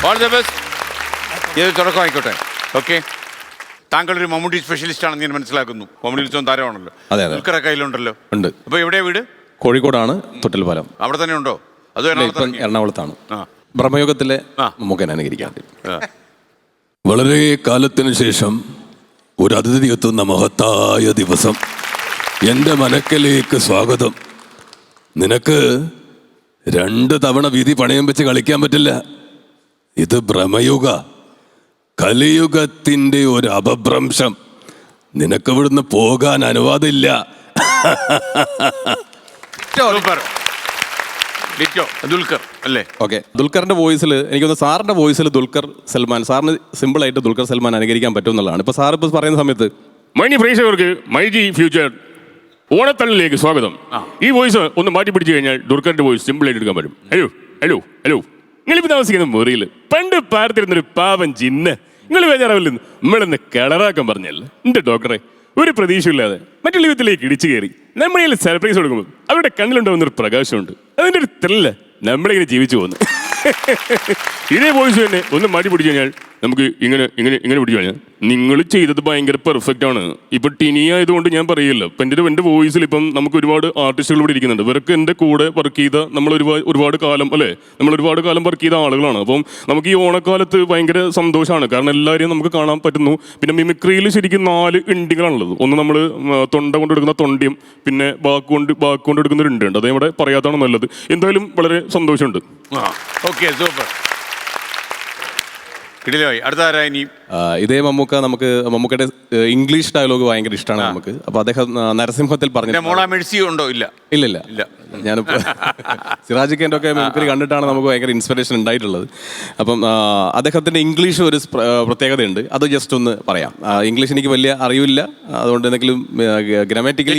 All the best. ഇത് തുടക്കമായിക്കോട്ടെ. ഓക്കെ, താങ്കളൊരു മമ്മൂട്ടി സ്പെഷ്യലിസ്റ്റ് ആണെന്ന് ഞാൻ മനസ്സിലാക്കുന്നു. മമ്മൂട്ടി താരമാണല്ലോ. ദുൽഖർ കയ്യിലുണ്ടല്ലോ. ഉണ്ട്. അപ്പോൾ എവിടെയാ വീട്? കോഴിക്കോടാണ്, തൊട്ടിൽപാലം. അവിടെ തന്നെ ഉണ്ടോ അതോ എറണാകുളത്താണ്? ബ്രഹ്മയുഗത്തിലെ മമ്മൂക്കനെ അനുകരിക്കാൻ. വളരെ കാലത്തിന് ശേഷം ഒരു അതിഥി എത്തുന്ന മഹത്തായ ദിവസം. എൻ്റെ മനക്കലേക്ക് സ്വാഗതം. നിനക്ക് 2 തവണ വീതി പണയം വെച്ച് കളിക്കാൻ പറ്റില്ല. ഇത് ഭ്രമയുഗ, കലിയുഗത്തിൻ്റെ ഒരു അപഭ്രംശം. നിനക്ക് ഇവിടുന്ന് പോകാൻ അനുവാദമില്ല. ദുൽഖർ അല്ലേ? ഓക്കെ, ദുൽഖറിന്റെ വോയിസിൽ എനിക്കൊന്ന് സാറിന്റെ വോയിസിൽ ദുൽഖർ സൽമാൻ സാറിന് സിമ്പിളായിട്ട് ദുൽഖർ സൽമാൻ അനുകരിക്കാൻ പറ്റും എന്നുള്ളതാണ്. ഇപ്പൊ സാർ ഇപ്പൊ പറയുന്ന സമയത്ത് മൈനി പ്രേക്ഷകർക്ക് മൈജി ഫ്യൂച്ചർ ഓണത്തള്ളിലേക്ക് സ്വാഗതം. ഈ വോയിസ് ഒന്ന് മാറ്റി പിടിച്ചു കഴിഞ്ഞാൽ ദുർഗന്റെ വോയിസ് സിമ്പിൾ ആയിട്ട് എടുക്കാൻ പറ്റും. ഹലോ ഹലോ ഹലോ, നിങ്ങളിപ്പോൾ താമസിക്കുന്ന മുറിയിൽ പണ്ട് പാർത്തിരുന്നൊരു പാവം ചിന്ന, നിങ്ങൾ ബേജാറാവില്ല, നമ്മളൊന്ന് കളറാക്കാൻ പറഞ്ഞല്ലേ എൻ്റെ ഡോക്ടറെ. ഒരു പ്രതീക്ഷയില്ലാതെ മറ്റുള്ള വിധത്തിലേക്ക് ഇടിച്ചു കയറി നമ്മളെ സർപ്രൈസ് കൊടുക്കുമ്പോൾ അവരുടെ കണ്ണിലുണ്ടാവുന്നൊരു പ്രകാശമുണ്ട്. അതിൻ്റെ ഒരു ത്രില്ല് നമ്മളിങ്ങനെ ജീവിച്ചു പോകുന്നു. ഇതേ വോയിസ് തന്നെ ഒന്ന് മാറ്റി പിടിച്ചു കഴിഞ്ഞാൽ നമുക്ക് ഇങ്ങനെ ഇങ്ങനെ ഇങ്ങനെ പിടിച്ചു കഴിഞ്ഞാൽ നിങ്ങൾ ചെയ്തത് ഭയങ്കര പെർഫെക്റ്റ് ആണ്. ഇപ്പം ടിനി ആയതുകൊണ്ട് ഞാൻ പറയില്ല, ഇപ്പം എൻ്റെ വോയിസിൽ ഇപ്പം നമുക്ക് ഒരുപാട് ആർട്ടിസ്റ്റുകൾ ഇവിടെ ഇരിക്കുന്നുണ്ട്. ഇവരൊക്കെ എൻ്റെ കൂടെ വർക്ക് ചെയ്ത ഒരുപാട് കാലം അല്ലേ, നമ്മൾ ഒരുപാട് കാലം വർക്ക് ചെയ്ത ആളുകളാണ്. അപ്പം നമുക്ക് ഈ ഓണക്കാലത്ത് ഭയങ്കര സന്തോഷമാണ്, കാരണം എല്ലാവരെയും നമുക്ക് കാണാൻ പറ്റുന്നു. പിന്നെ മിമിക്രിയിൽ ശരിക്കും 4 ഇണ്ടികളാണുള്ളത്. ഒന്ന് നമ്മൾ തൊണ്ട കൊണ്ടെടുക്കുന്ന തൊണ്ടിയും, പിന്നെ വാക്കുകൊണ്ട് എടുക്കുന്ന ഒരു ഇണ്ടുണ്ട്. അത് ഇവിടെ പറയാത്താണ് നല്ലത്. എന്തായാലും വളരെ സന്തോഷമുണ്ട്. Okay, super. ഇതേ മമ്മൂക്കയുടെ ഇംഗ്ലീഷ് ഡയലോഗ് ഭയങ്കര ഇഷ്ടമാണ് നമുക്ക്. അപ്പൊ അദ്ദേഹം നരസിംഹത്തിൽ പറഞ്ഞു ഉണ്ടോ? ഇല്ല. ഞാനിപ്പോ സിറാജ് ഖാൻ്റെ ഒക്കെ മിമിക്രി കണ്ടിട്ടാണ് നമുക്ക് ഭയങ്കര ഇൻസ്പിറേഷൻ ഉണ്ടായിട്ടുള്ളത്. അപ്പം അദ്ദേഹത്തിന്റെ ഇംഗ്ലീഷ് ഒരു പ്രത്യേകതയുണ്ട്, അത് ജസ്റ്റ് ഒന്ന് പറയാം. ഇംഗ്ലീഷ് എനിക്ക് വലിയ അറിവില്ല, അതുകൊണ്ട് എന്തെങ്കിലും ഗ്രാമാറ്റിക്കലി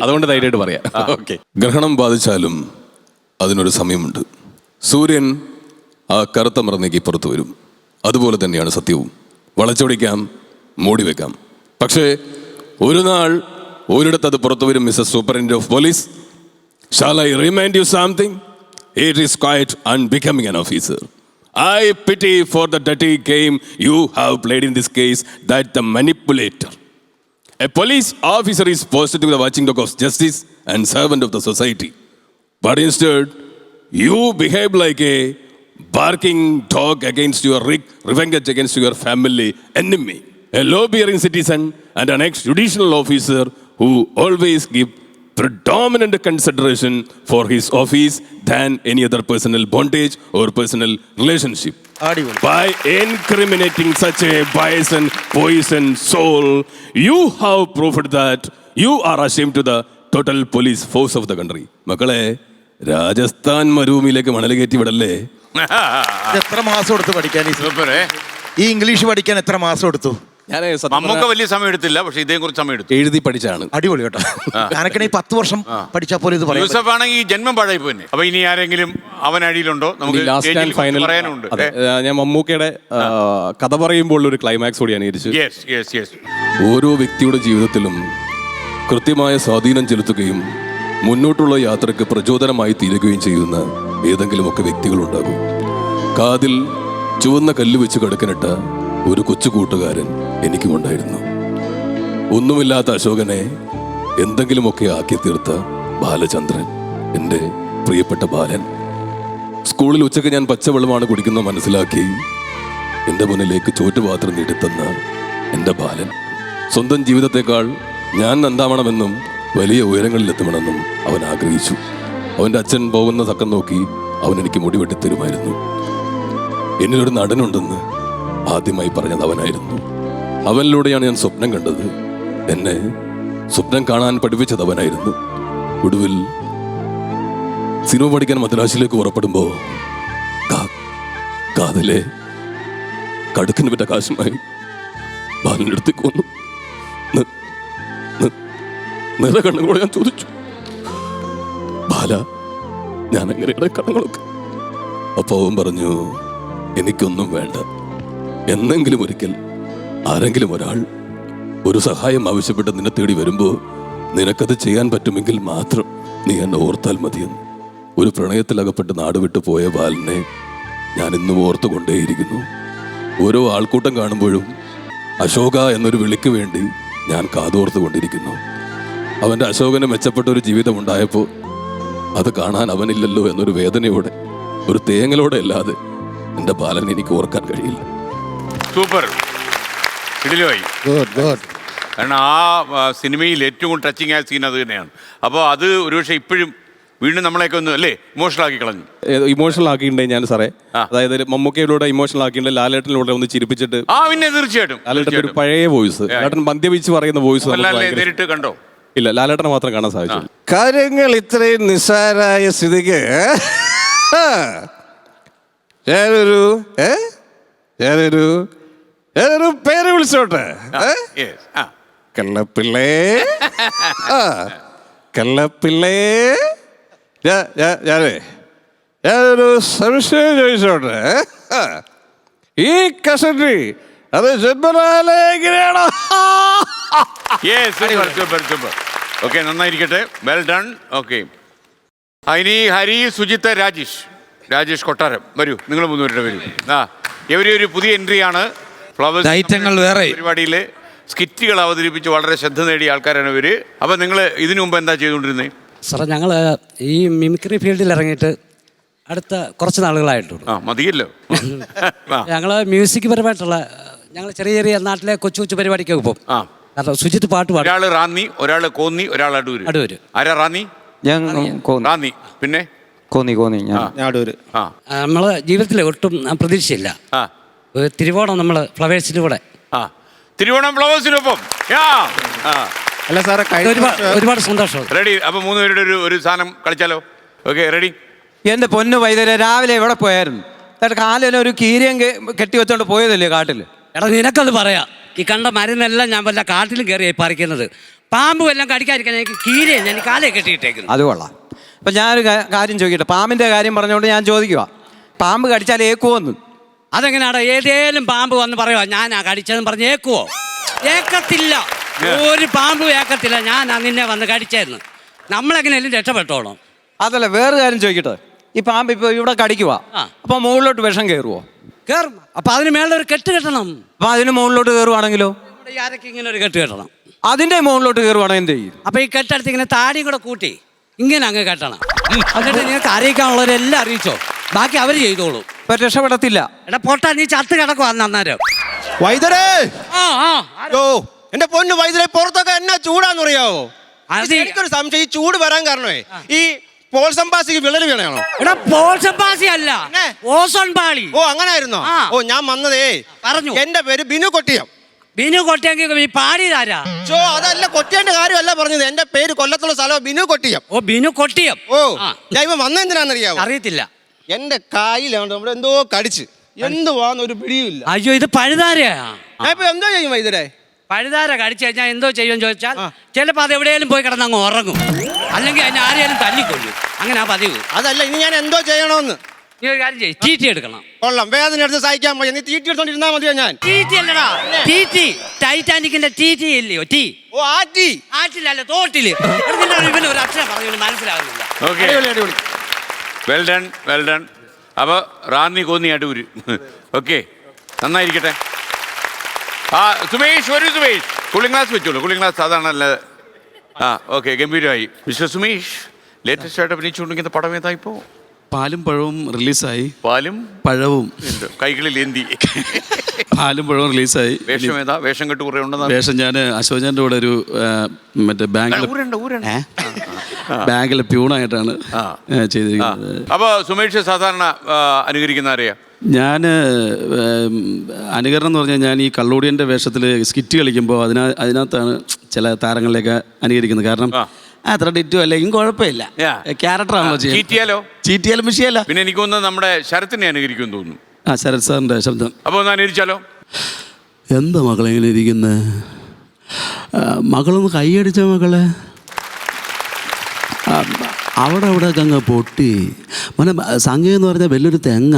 അതുകൊണ്ട് ധൈര്യമായിട്ട് പറയാം. ഓക്കെ. ഗ്രഹണം ബാധിച്ചാലും അതിനൊരു സമയമുണ്ട്. സൂര്യൻ ആ കറുത്ത മറന്നേക്ക് പുറത്തു വരും. അതുപോലെ തന്നെയാണ് സത്യവും. വളച്ചൊടിക്കാം, മൂടിവെക്കാം. പക്ഷേ ഒരു നാൾ ഒരിടത്ത് അത് പുറത്തു വരും. Mister superintendent of police, shall I remind you something? It is quite unbecoming an officer. I pity for the dirty game you have played in this case, that the manipulator. A police officer is posted to be the watching dog of justice and servant of the society. But instead, you behave like a barking dog against your revenge against your family enemy. A law-bearing citizen and an ex-judicial officer who always give predominant consideration for his office than any other personal bondage or personal relationship. By incriminating such a biased and poison soul, you have proved that you are ashamed to the total police force of the country. മക്കളെ, രാജസ്ഥാൻ മരുഭൂമിയിലേക്ക് മണൽ കയറ്റി വിടല്ലേ. എത്ര മാസം എടുത്തു പഠിക്കാൻ ഈ ഇംഗ്ലീഷ് പഠിക്കാൻ? എത്ര മാസം എടുത്തു? നമുക്ക് വലിയ സമയം എടുത്തില്ല, പക്ഷെ ഇതേ കുറിച്ച് സമയം എടുത്തു. എഴുതി പഠിച്ചാണ്. അടിപൊളി കേട്ടോ. ഞാനൊക്കെ 10 വർഷം പഠിച്ചാൽ പോലെ ഇത് പറയാം. യൂസഫ് ആണെങ്കിൽ ജന്മം പാഴായി പോന്നെ. അപ്പൊ ഇനി ആരെങ്കിലും അവൻ അടിയിലുണ്ടോ? നമുക്ക് പറയാനുണ്ട്. ഞാൻ മമ്മൂക്കയുടെ കഥ പറയുമ്പോൾ ഒരു ക്ലൈമാക്സ് കൂടി അനുകരിച്ചു. ഓരോ വ്യക്തിയുടെ ജീവിതത്തിലും കൃത്യമായ സ്വാധീനം ചെലുത്തുകയും മുന്നോട്ടുള്ള യാത്രയ്ക്ക് പ്രചോദനമായി തീരുകയും ചെയ്യുന്ന ഏതെങ്കിലുമൊക്കെ വ്യക്തികളുണ്ടാകും. കാതിൽ ചുവന്ന കല്ല് വെച്ച് കിടക്കനിട്ട ഒരു കൊച്ചു കൂട്ടുകാരൻ എനിക്കുമുണ്ടായിരുന്നു. ഒന്നുമില്ലാത്ത അശോകനെ എന്തെങ്കിലുമൊക്കെ ആക്കി തീർത്ത ബാലചന്ദ്രൻ, എൻ്റെ പ്രിയപ്പെട്ട ബാലൻ. സ്കൂളിൽ ഉച്ചയ്ക്ക് ഞാൻ പച്ചവെള്ളമാണ് കുടിക്കുന്നത് മനസ്സിലാക്കി എൻ്റെ മുന്നിലേക്ക് ചോറ്റുപാത്രം നീട്ടിത്തന്ന എൻ്റെ ബാലൻ. സ്വന്തം ജീവിതത്തെക്കാൾ ഞാൻ നന്നാവണമെന്നും വലിയ ഉയരങ്ങളിലെത്തണമെന്നും അവൻ ആഗ്രഹിച്ചു. അവൻ്റെ അച്ഛൻ പോകുന്ന തക്കം നോക്കി അവൻ എനിക്ക് മുടി വെട്ടിത്തരുമായിരുന്നു. എന്നിലൊരു നടനുണ്ടെന്ന് ആദ്യമായി പറഞ്ഞത് അവനായിരുന്നു. അവനിലൂടെയാണ് ഞാൻ സ്വപ്നം കണ്ടത്. എന്നെ സ്വപ്നം കാണാൻ പഠിപ്പിച്ചത് അവനായിരുന്നു. ഒടുവിൽ സിനിമ പഠിക്കാൻ മദ്രാസിലേക്ക് പുറപ്പെടുമ്പോൾ കാതിലെ കടുക്കിന് പറ്റ കാശുമായി ബാലൻ്റെ അടുത്തേക്ക് വന്നു. നിറ കണ്ണുകളോട് ഞാൻ ചോദിച്ചു, ബാല, ഞാൻ എങ്ങനെയാണ് കണ്ണുകളൊക്കെ? അപ്പോൾ അവൻ പറഞ്ഞു, എനിക്കൊന്നും വേണ്ട. എന്നെങ്കിലും ഒരിക്കൽ ആരെങ്കിലും ഒരാൾ ഒരു സഹായം ആവശ്യപ്പെട്ട് നിന്നെ തേടി വരുമ്പോൾ നിനക്കത് ചെയ്യാൻ പറ്റുമെങ്കിൽ മാത്രം നീ എന്നെ ഓർത്താൽ മതിയെന്ന്. ഒരു പ്രണയത്തിലകപ്പെട്ട് നാട് വിട്ടു പോയ ബാലനെ ഞാൻ ഇന്നും ഓർത്തുകൊണ്ടേയിരിക്കുന്നു. ഓരോ ആൾക്കൂട്ടം കാണുമ്പോഴും അശോക എന്നൊരു വിളിക്ക് വേണ്ടി ഞാൻ കാതോർത്തുകൊണ്ടിരിക്കുന്നു. അവൻ്റെ അശോകന് മെച്ചപ്പെട്ട ഒരു ജീവിതം ഉണ്ടായപ്പോൾ അത് കാണാൻ അവനില്ലല്ലോ എന്നൊരു വേദനയോടെ, ഒരു തേങ്ങലോടെ അല്ലാതെ എൻ്റെ ബാലൻ എനിക്ക് ഓർക്കാൻ കഴിയില്ല. സൂപ്പർ. കാരണം ആ സിനിമയിൽ ഏറ്റവും കൂടുതൽ ടച്ചിങ് ആയ സീൻ അത് തന്നെയാണ്. അപ്പോൾ അത് ഒരുപക്ഷെ ഇപ്പോഴും വീണ്ടും നമ്മളെയൊക്കെ ഒന്ന് അല്ലേ ഇമോഷണൽ ആക്കി കളഞ്ഞു. ഇമോഷണൽ ആക്കിയിട്ടുണ്ടെങ്കിൽ ഞാൻ സാറേ, അതായത് മമ്മൂക്കയിലൂടെ ഇമോഷണൽ ആക്കിയിട്ട് ലാലേട്ടനിലൂടെ ഒന്ന് ചിരിപ്പിച്ചിട്ട്. പിന്നെ തീർച്ചയായിട്ടും ലാലേട്ടൻ ഒരു പഴയ വോയിസ്, ലാലേട്ടൻ മദ്യപിച്ച് പറയുന്ന വോയിസ് നേരിട്ട് കണ്ടോ? ഇല്ല, ലാലേട്ടനെ മാത്രം കാണാൻ സാധിച്ചു. കാര്യങ്ങൾ ഇത്രയും നിസ്സാരായ സ്ഥിതിക്ക് ഞാനൊരു പേര് വിളിച്ചോട്ടെ. കള്ളപ്പിള്ളേ കള്ളപ്പിള്ളേ ഞാനൊരു സംശയം ചോദിച്ചോട്ടെ. ഈ കസറ്റ് അത് ജന്മനാലെങ്ങനെയാണോ? ഓക്കെ, നന്നായിരിക്കട്ടെ. Well done. ഓക്കെ, ഇനി ഹരി, സുജിത്ത്, രാജേഷ് കൊട്ടാരം വരൂ. നിങ്ങൾ മൂന്നുപേരുടെ വരൂ. ഇവര് ഒരു പുതിയ എൻട്രിയാണ്. ഫ്ലവേഴ്സ് ഐറ്റങ്ങൾ വേറെ പരിപാടിയിൽ സ്കിറ്റുകൾ അവതരിപ്പിച്ച് വളരെ ശ്രദ്ധ നേടിയ ആൾക്കാരാണ് ഇവര്. അപ്പൊ നിങ്ങൾ ഇതിനു മുമ്പ് എന്താ ചെയ്തുകൊണ്ടിരുന്നത്? സാറേ, ഞങ്ങൾ ഈ മിമിക്രി ഫീൽഡിൽ ഇറങ്ങിയിട്ട് അടുത്ത കുറച്ച് നാളുകളായിട്ടുള്ളൂ. മതിയല്ലോ. ഞങ്ങൾ മ്യൂസിക് പരമായിട്ടുള്ള ഞങ്ങൾ ചെറിയ ചെറിയ നാട്ടിലെ കൊച്ചു കൊച്ചു പരിപാടിക്കൊക്കെ പോകും. കാരണം സുജിത്ത് പാട്ട് പാടും. ഒരാള് റാന്നി, ഒരാള് കോന്നി, ഒരാൾ അടൂര്. ആരാ റാന്നി? റാന്നി. പിന്നെ കോന്നി നമ്മള് ജീവിതത്തിൽ ഒട്ടും പ്രതീക്ഷയില്ല. തിരുവോണം നമ്മൾ ഫ്ലവേഴ്സിലൂടെ തിരുവോണം ഫ്ലവേഴ്സിനൊപ്പം. അല്ല സാറേ, ഒരുപാട് സന്തോഷം. റെഡി? അപ്പൊ മൂന്നുപേരുടെ ഒരു സാധനം കളിച്ചാലോ? Okay, ready? എന്റെ പൊന്നു വൈദ്യരെ, രാവിലെ എവിടെ പോയായിരുന്നു? കാലിന് ഒരു കീരിയം കെട്ടി വെച്ചോണ്ട് പോയതല്ലേ കാട്ടില്? എടാ, നിനക്കത് പറയാം. ഈ കണ്ട മരുന്നെല്ലാം ഞാൻ വല്ല കാട്ടിലും കയറിയായി പറിക്കുന്നത്. പാമ്പ് എല്ലാം കടിക്കാതിരിക്കാൻ എനിക്ക് കീരയെ ഞാൻ കാലേ കെട്ടിയിട്ടേക്കുന്നു. അത് കൊള്ളാം. അപ്പൊ ഞാനൊരു കാര്യം ചോദിക്കട്ടെ. പാമ്പിന്റെ കാര്യം പറഞ്ഞുകൊണ്ട് ഞാൻ ചോദിക്കുക, പാമ്പ് കടിച്ചാൽ ഏക്കുവോന്ന്? അതെങ്ങനെയാടാ? ഏതേലും പാമ്പ് വന്ന് പറയുവാ ഞാനാ കടിച്ചതെന്ന് പറഞ്ഞ് ഏക്കുവോ? ഏക്കത്തില്ല. ഒരു പാമ്പും ഏക്കത്തില്ല. ഞാനാ നിന്നെ വന്ന് കടിച്ചായിരുന്നു. നമ്മളെങ്ങനെയാലും രക്ഷപ്പെട്ടോളാം. അതല്ല, വേറെ കാര്യം ചോദിക്കട്ടെ. ഈ പാമ്പ് ഇപ്പൊ ഇവിടെ കടിക്കുക, അപ്പൊ മുകളിലോട്ട് വിഷം കയറുവോ? കയറും. അപ്പൊ അതിന് മേളിൽ ഒരു കെട്ട് കെട്ടണം. അപ്പൊ അതിന് മുകളിലോട്ട് കയറുവാണെങ്കിലോ? ആരൊക്കെ ഇങ്ങനെ ഒരു കെട്ട് കെട്ടണം. അതിന്റെ മുകളിലോട്ട് കയറുവാണെങ്കിൽ എന്ത് ചെയ്യും? അപ്പൊ ഈ കെട്ടടുത്ത് ഇങ്ങനെ താടിയും കൂടെ കൂട്ടി ഇങ്ങനെ അങ്ങ് കെട്ടണം. എന്നിട്ട് നിങ്ങൾക്ക് അറിയിക്കാനുള്ളവരെല്ലാം അറിയിച്ചോ, ബാക്കി അവർ ചെയ്തോളൂ. ഇപ്പൊ രക്ഷപ്പെടത്തില്ല. എടാ പൊട്ടാ, നീ ചത്ത് കിടക്കുവാ അന്നേരം. വൈദ്യരേ, എന്റെ പൊന്നു വൈദ്യരെ, പുറത്തൊക്കെ എന്നാ ചൂടാന്ന് അറിയാവോ? എനിക്കൊരു സംശയം. ഈ ചൂട് വരാൻ കാരണമേ ഈ പോൾസംപാസിക്ക് വിള്ളൽ വീണയാണോ? എടാ, പോൾസംപാസി അല്ല, ഓസോൺ പാളി. ഓ, അങ്ങനായിരുന്നോ? ഓ, ഞാൻ വന്നതേ പറഞ്ഞു. എന്റെ പേര് ബിനു കൊട്ടിയം. ബിനു കൊട്ടിയെങ്കിൽ ഈ പാടിയതാരാ? അതല്ല, കൊട്ടിയന്റെ കാര്യമല്ല പറഞ്ഞത്. എന്റെ പേര് കൊല്ലത്തുള്ള സ്ഥലം ബിനു കൊട്ടിയം. ഓ, ബിനു കൊട്ടിയം. ഓ, ഞാൻ ഇവ വന്നെന്തിനാന്നറിയാവോ? അറിയത്തില്ല. എന്റെ കായിലാണ് ഇവിടെ എന്തോ കടിച്ച്. എന്തുവാന്ന് ഒരു പിടിയുമില്ല. അയ്യോ, ഇത് പഴുതാരയാ. ഞാൻ ഇപ്പൊ എന്തോ ചെയ്യും വൈദ്യരെ? പഴുതാര കടിച്ചു കഴിഞ്ഞാൽ എന്തോ ചെയ്യുമെന്ന് ചോദിച്ചാൽ ചിലപ്പോ അത് എവിടെയെങ്കിലും പോയി കിടന്ന് അങ്ങ് ഉറങ്ങും, അല്ലെങ്കിൽ അതിനെ ആരെയും തല്ലിക്കൊല്ലും. അങ്ങനെ ആ പതിവ്. അതല്ല, ഇനി ഞാൻ എന്തോ ചെയ്യണമെന്ന്. നീ ഒരു കാര്യം ചെയ്യും, ടീറ്റി എടുക്കണം. കൊള്ളാം, വേദന എടുത്ത് സഹിക്കാൻ പോയി. നീ തീറ്റി എടുത്തോണ്ടിരുന്നാ മതിയോ? ഞാൻ ടീറ്റി അല്ലടാ, ടീറ്റി. ടൈറ്റാനിക്കിന്റെ ടീറ്റി ഇല്ലയോ? ടീ. ഓ, ആറ്റി. ആറ്റിലല്ല, തോട്ടില്. ഇവന് ഒരു അക്ഷരം പറഞ്ഞു മനസ്സിലാകുന്നില്ല. Well done, well done. അപ്പൊ റാന്നി, കോന്നി, അടൂര്. ഓക്കെ, നന്നായിരിക്കട്ടെ. സുമേഷ് വരൂ. സുമേഷ്, കൂളിംഗ് ഗ്ലാസ് വെച്ചോളൂ. കൂളിംഗ് ഗ്ലാസ് സാധാരണ അല്ല. ഓക്കെ, ഗംഭീരമായി. മിസ്റ്റർ സുമേഷ്, ലേറ്റസ്റ്റ് ആയിട്ട് അഭിനയിച്ചുകൊണ്ടിരിക്കുന്ന പടം ഏതാ ഇപ്പോ? പാലും പഴവും റിലീസായി. പാലും പഴവും കൈകളിൽ എന്തി. പാലും പഴവും റിലീസായി. വേഷം ഏതാ? വേഷം കെട്ട് കുറെ ഉണ്ടെന്ന്. വേഷം ഞാൻ അശോചാന്റെ കൂടെ ഒരു മറ്റേ ബാങ്കിലെ പ്യൂണായിട്ടാണ് ചെയ്തിരിക്കുന്നത്. അപ്പൊ സുമേഷ് സാധാരണ അനുകരിക്കുന്ന ആരെയാ? ഞാൻ അനുകരണം എന്ന് പറഞ്ഞാൽ ഞാൻ ഈ കള്ളോടിയൻ്റെ വേഷത്തിൽ സ്കിറ്റ് കളിക്കുമ്പോൾ അതിനകത്താണ് ചില താരങ്ങളിലേക്ക് അനുകരിക്കുന്നത്. കാരണം അത്ര ഡിറ്റോ അല്ലെങ്കിൽ കുഴപ്പമില്ല, ക്യാരക്ടറാണല്ലോ ചീറ്റിയാലോ? ചീറ്റിയാലും വിഷയമല്ല. പിന്നെ എനിക്ക് തോന്നുന്നു നമ്മുടെ ശരത്തിനെ അനുകരിക്കുമെന്ന് തോന്നുന്നു. ശരത് സാറിൻ്റെ ശബ്ദം. അപ്പോൾ ഒന്ന് അനുകരിച്ചാലോ? എന്താ മകളെ ഇങ്ങനെ ഇരിക്കുന്നത്? മകളൊന്ന് കൈയടിച്ച മകളെ. അവിടെ അങ്ങ് പൊട്ടി മോനെ. സംഗീതം എന്ന് പറഞ്ഞാൽ വലിയൊരു തെങ്ങ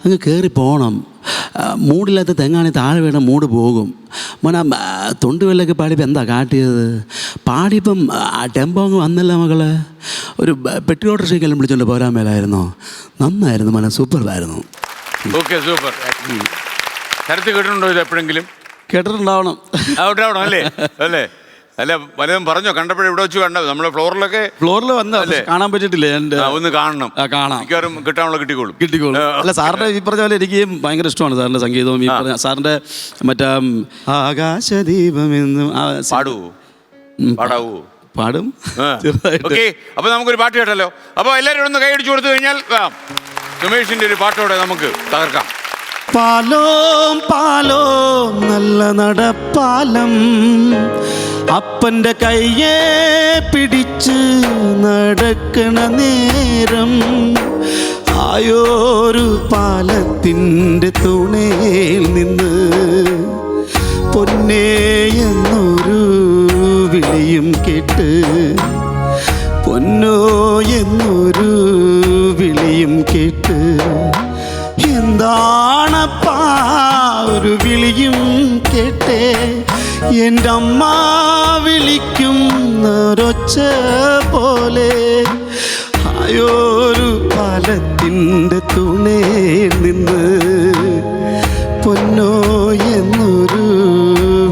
അങ്ങ് കയറി പോകണം. മൂടില്ലാത്ത തെങ്ങാണെങ്കിൽ താഴെ വീണ മൂട് പോകും മോനെ. തൊണ്ടുവെല്ലൊക്കെ പാടിയപ്പോൾ എന്താ കാട്ടിയത്? പാടിയപ്പം ടെമ്പോ അങ്ങ് വന്നില്ല മകളെ. ഒരു പെട്ടി ഓട്ടോറിക്ഷയ്ക്കെല്ലാം വിളിച്ചോണ്ട് പോരാൻ മേലായിരുന്നോ? നന്നായിരുന്നു മോനെ, സൂപ്പറായിരുന്നു. Okay, super. ശരത്ത് കേട്ടിട്ടുണ്ടോ ഇത് എപ്പോഴെങ്കിലും? കേട്ടിട്ടുണ്ടാവണം അല്ലേ? അല്ലേ? അല്ല, വല്ലതും പറഞ്ഞോ? കണ്ടപ്പോഴും ഇവിടെ വെച്ച് കണ്ടോ? നമ്മുടെ ഫ്ലോറിൽ വന്ന കാണാൻ പറ്റിയിട്ടില്ല. ഒന്ന് കാണണം. മിക്കവാറും കിട്ടാനുള്ള കിട്ടിക്കോളും. അല്ല, സാറിന്റെ ഈ പറഞ്ഞ പോലെ എനിക്ക് ഭയങ്കര ഇഷ്ടമാണ് സാറിന്റെ സംഗീതവും. ഈ പറഞ്ഞ സാറിന്റെ മറ്റേ ആകാശദീപം എന്നും പാടാവൂ? പാടും. ഓക്കെ, അപ്പൊ നമുക്കൊരു പാട്ട് കേട്ടല്ലോ. അപ്പൊ എല്ലാവരും ഒന്ന് കൈയടിച്ചു കൊടുത്തു കഴിഞ്ഞാൽ സുമേഷിന്റെ ഒരു പാട്ടോടെ നമുക്ക് തകർക്കാം. പാലോം പാലോം നല്ല നടപ്പാലം, അപ്പൻ്റെ കയ്യെ പിടിച്ച് നടക്കണ നേരം, ആയോരു പാലത്തിൻ്റെ തുണയിൽ നിന്ന് പൊന്നേ എന്നൊരു വിളിയും കേട്ട്, പൊന്നോ എന്നൊരു വിളിയും കേട്ട്, എന്താണപ്പാ ഒരു വിളിയും കേട്ടേ, എൻ്റെ അമ്മ വിളിക്കുന്നൊരൊച്ച പോലെ ആയൊരു പാലത്തിൻ്റെ തുണേ നിന്ന് പൊന്നോ എന്നൊരു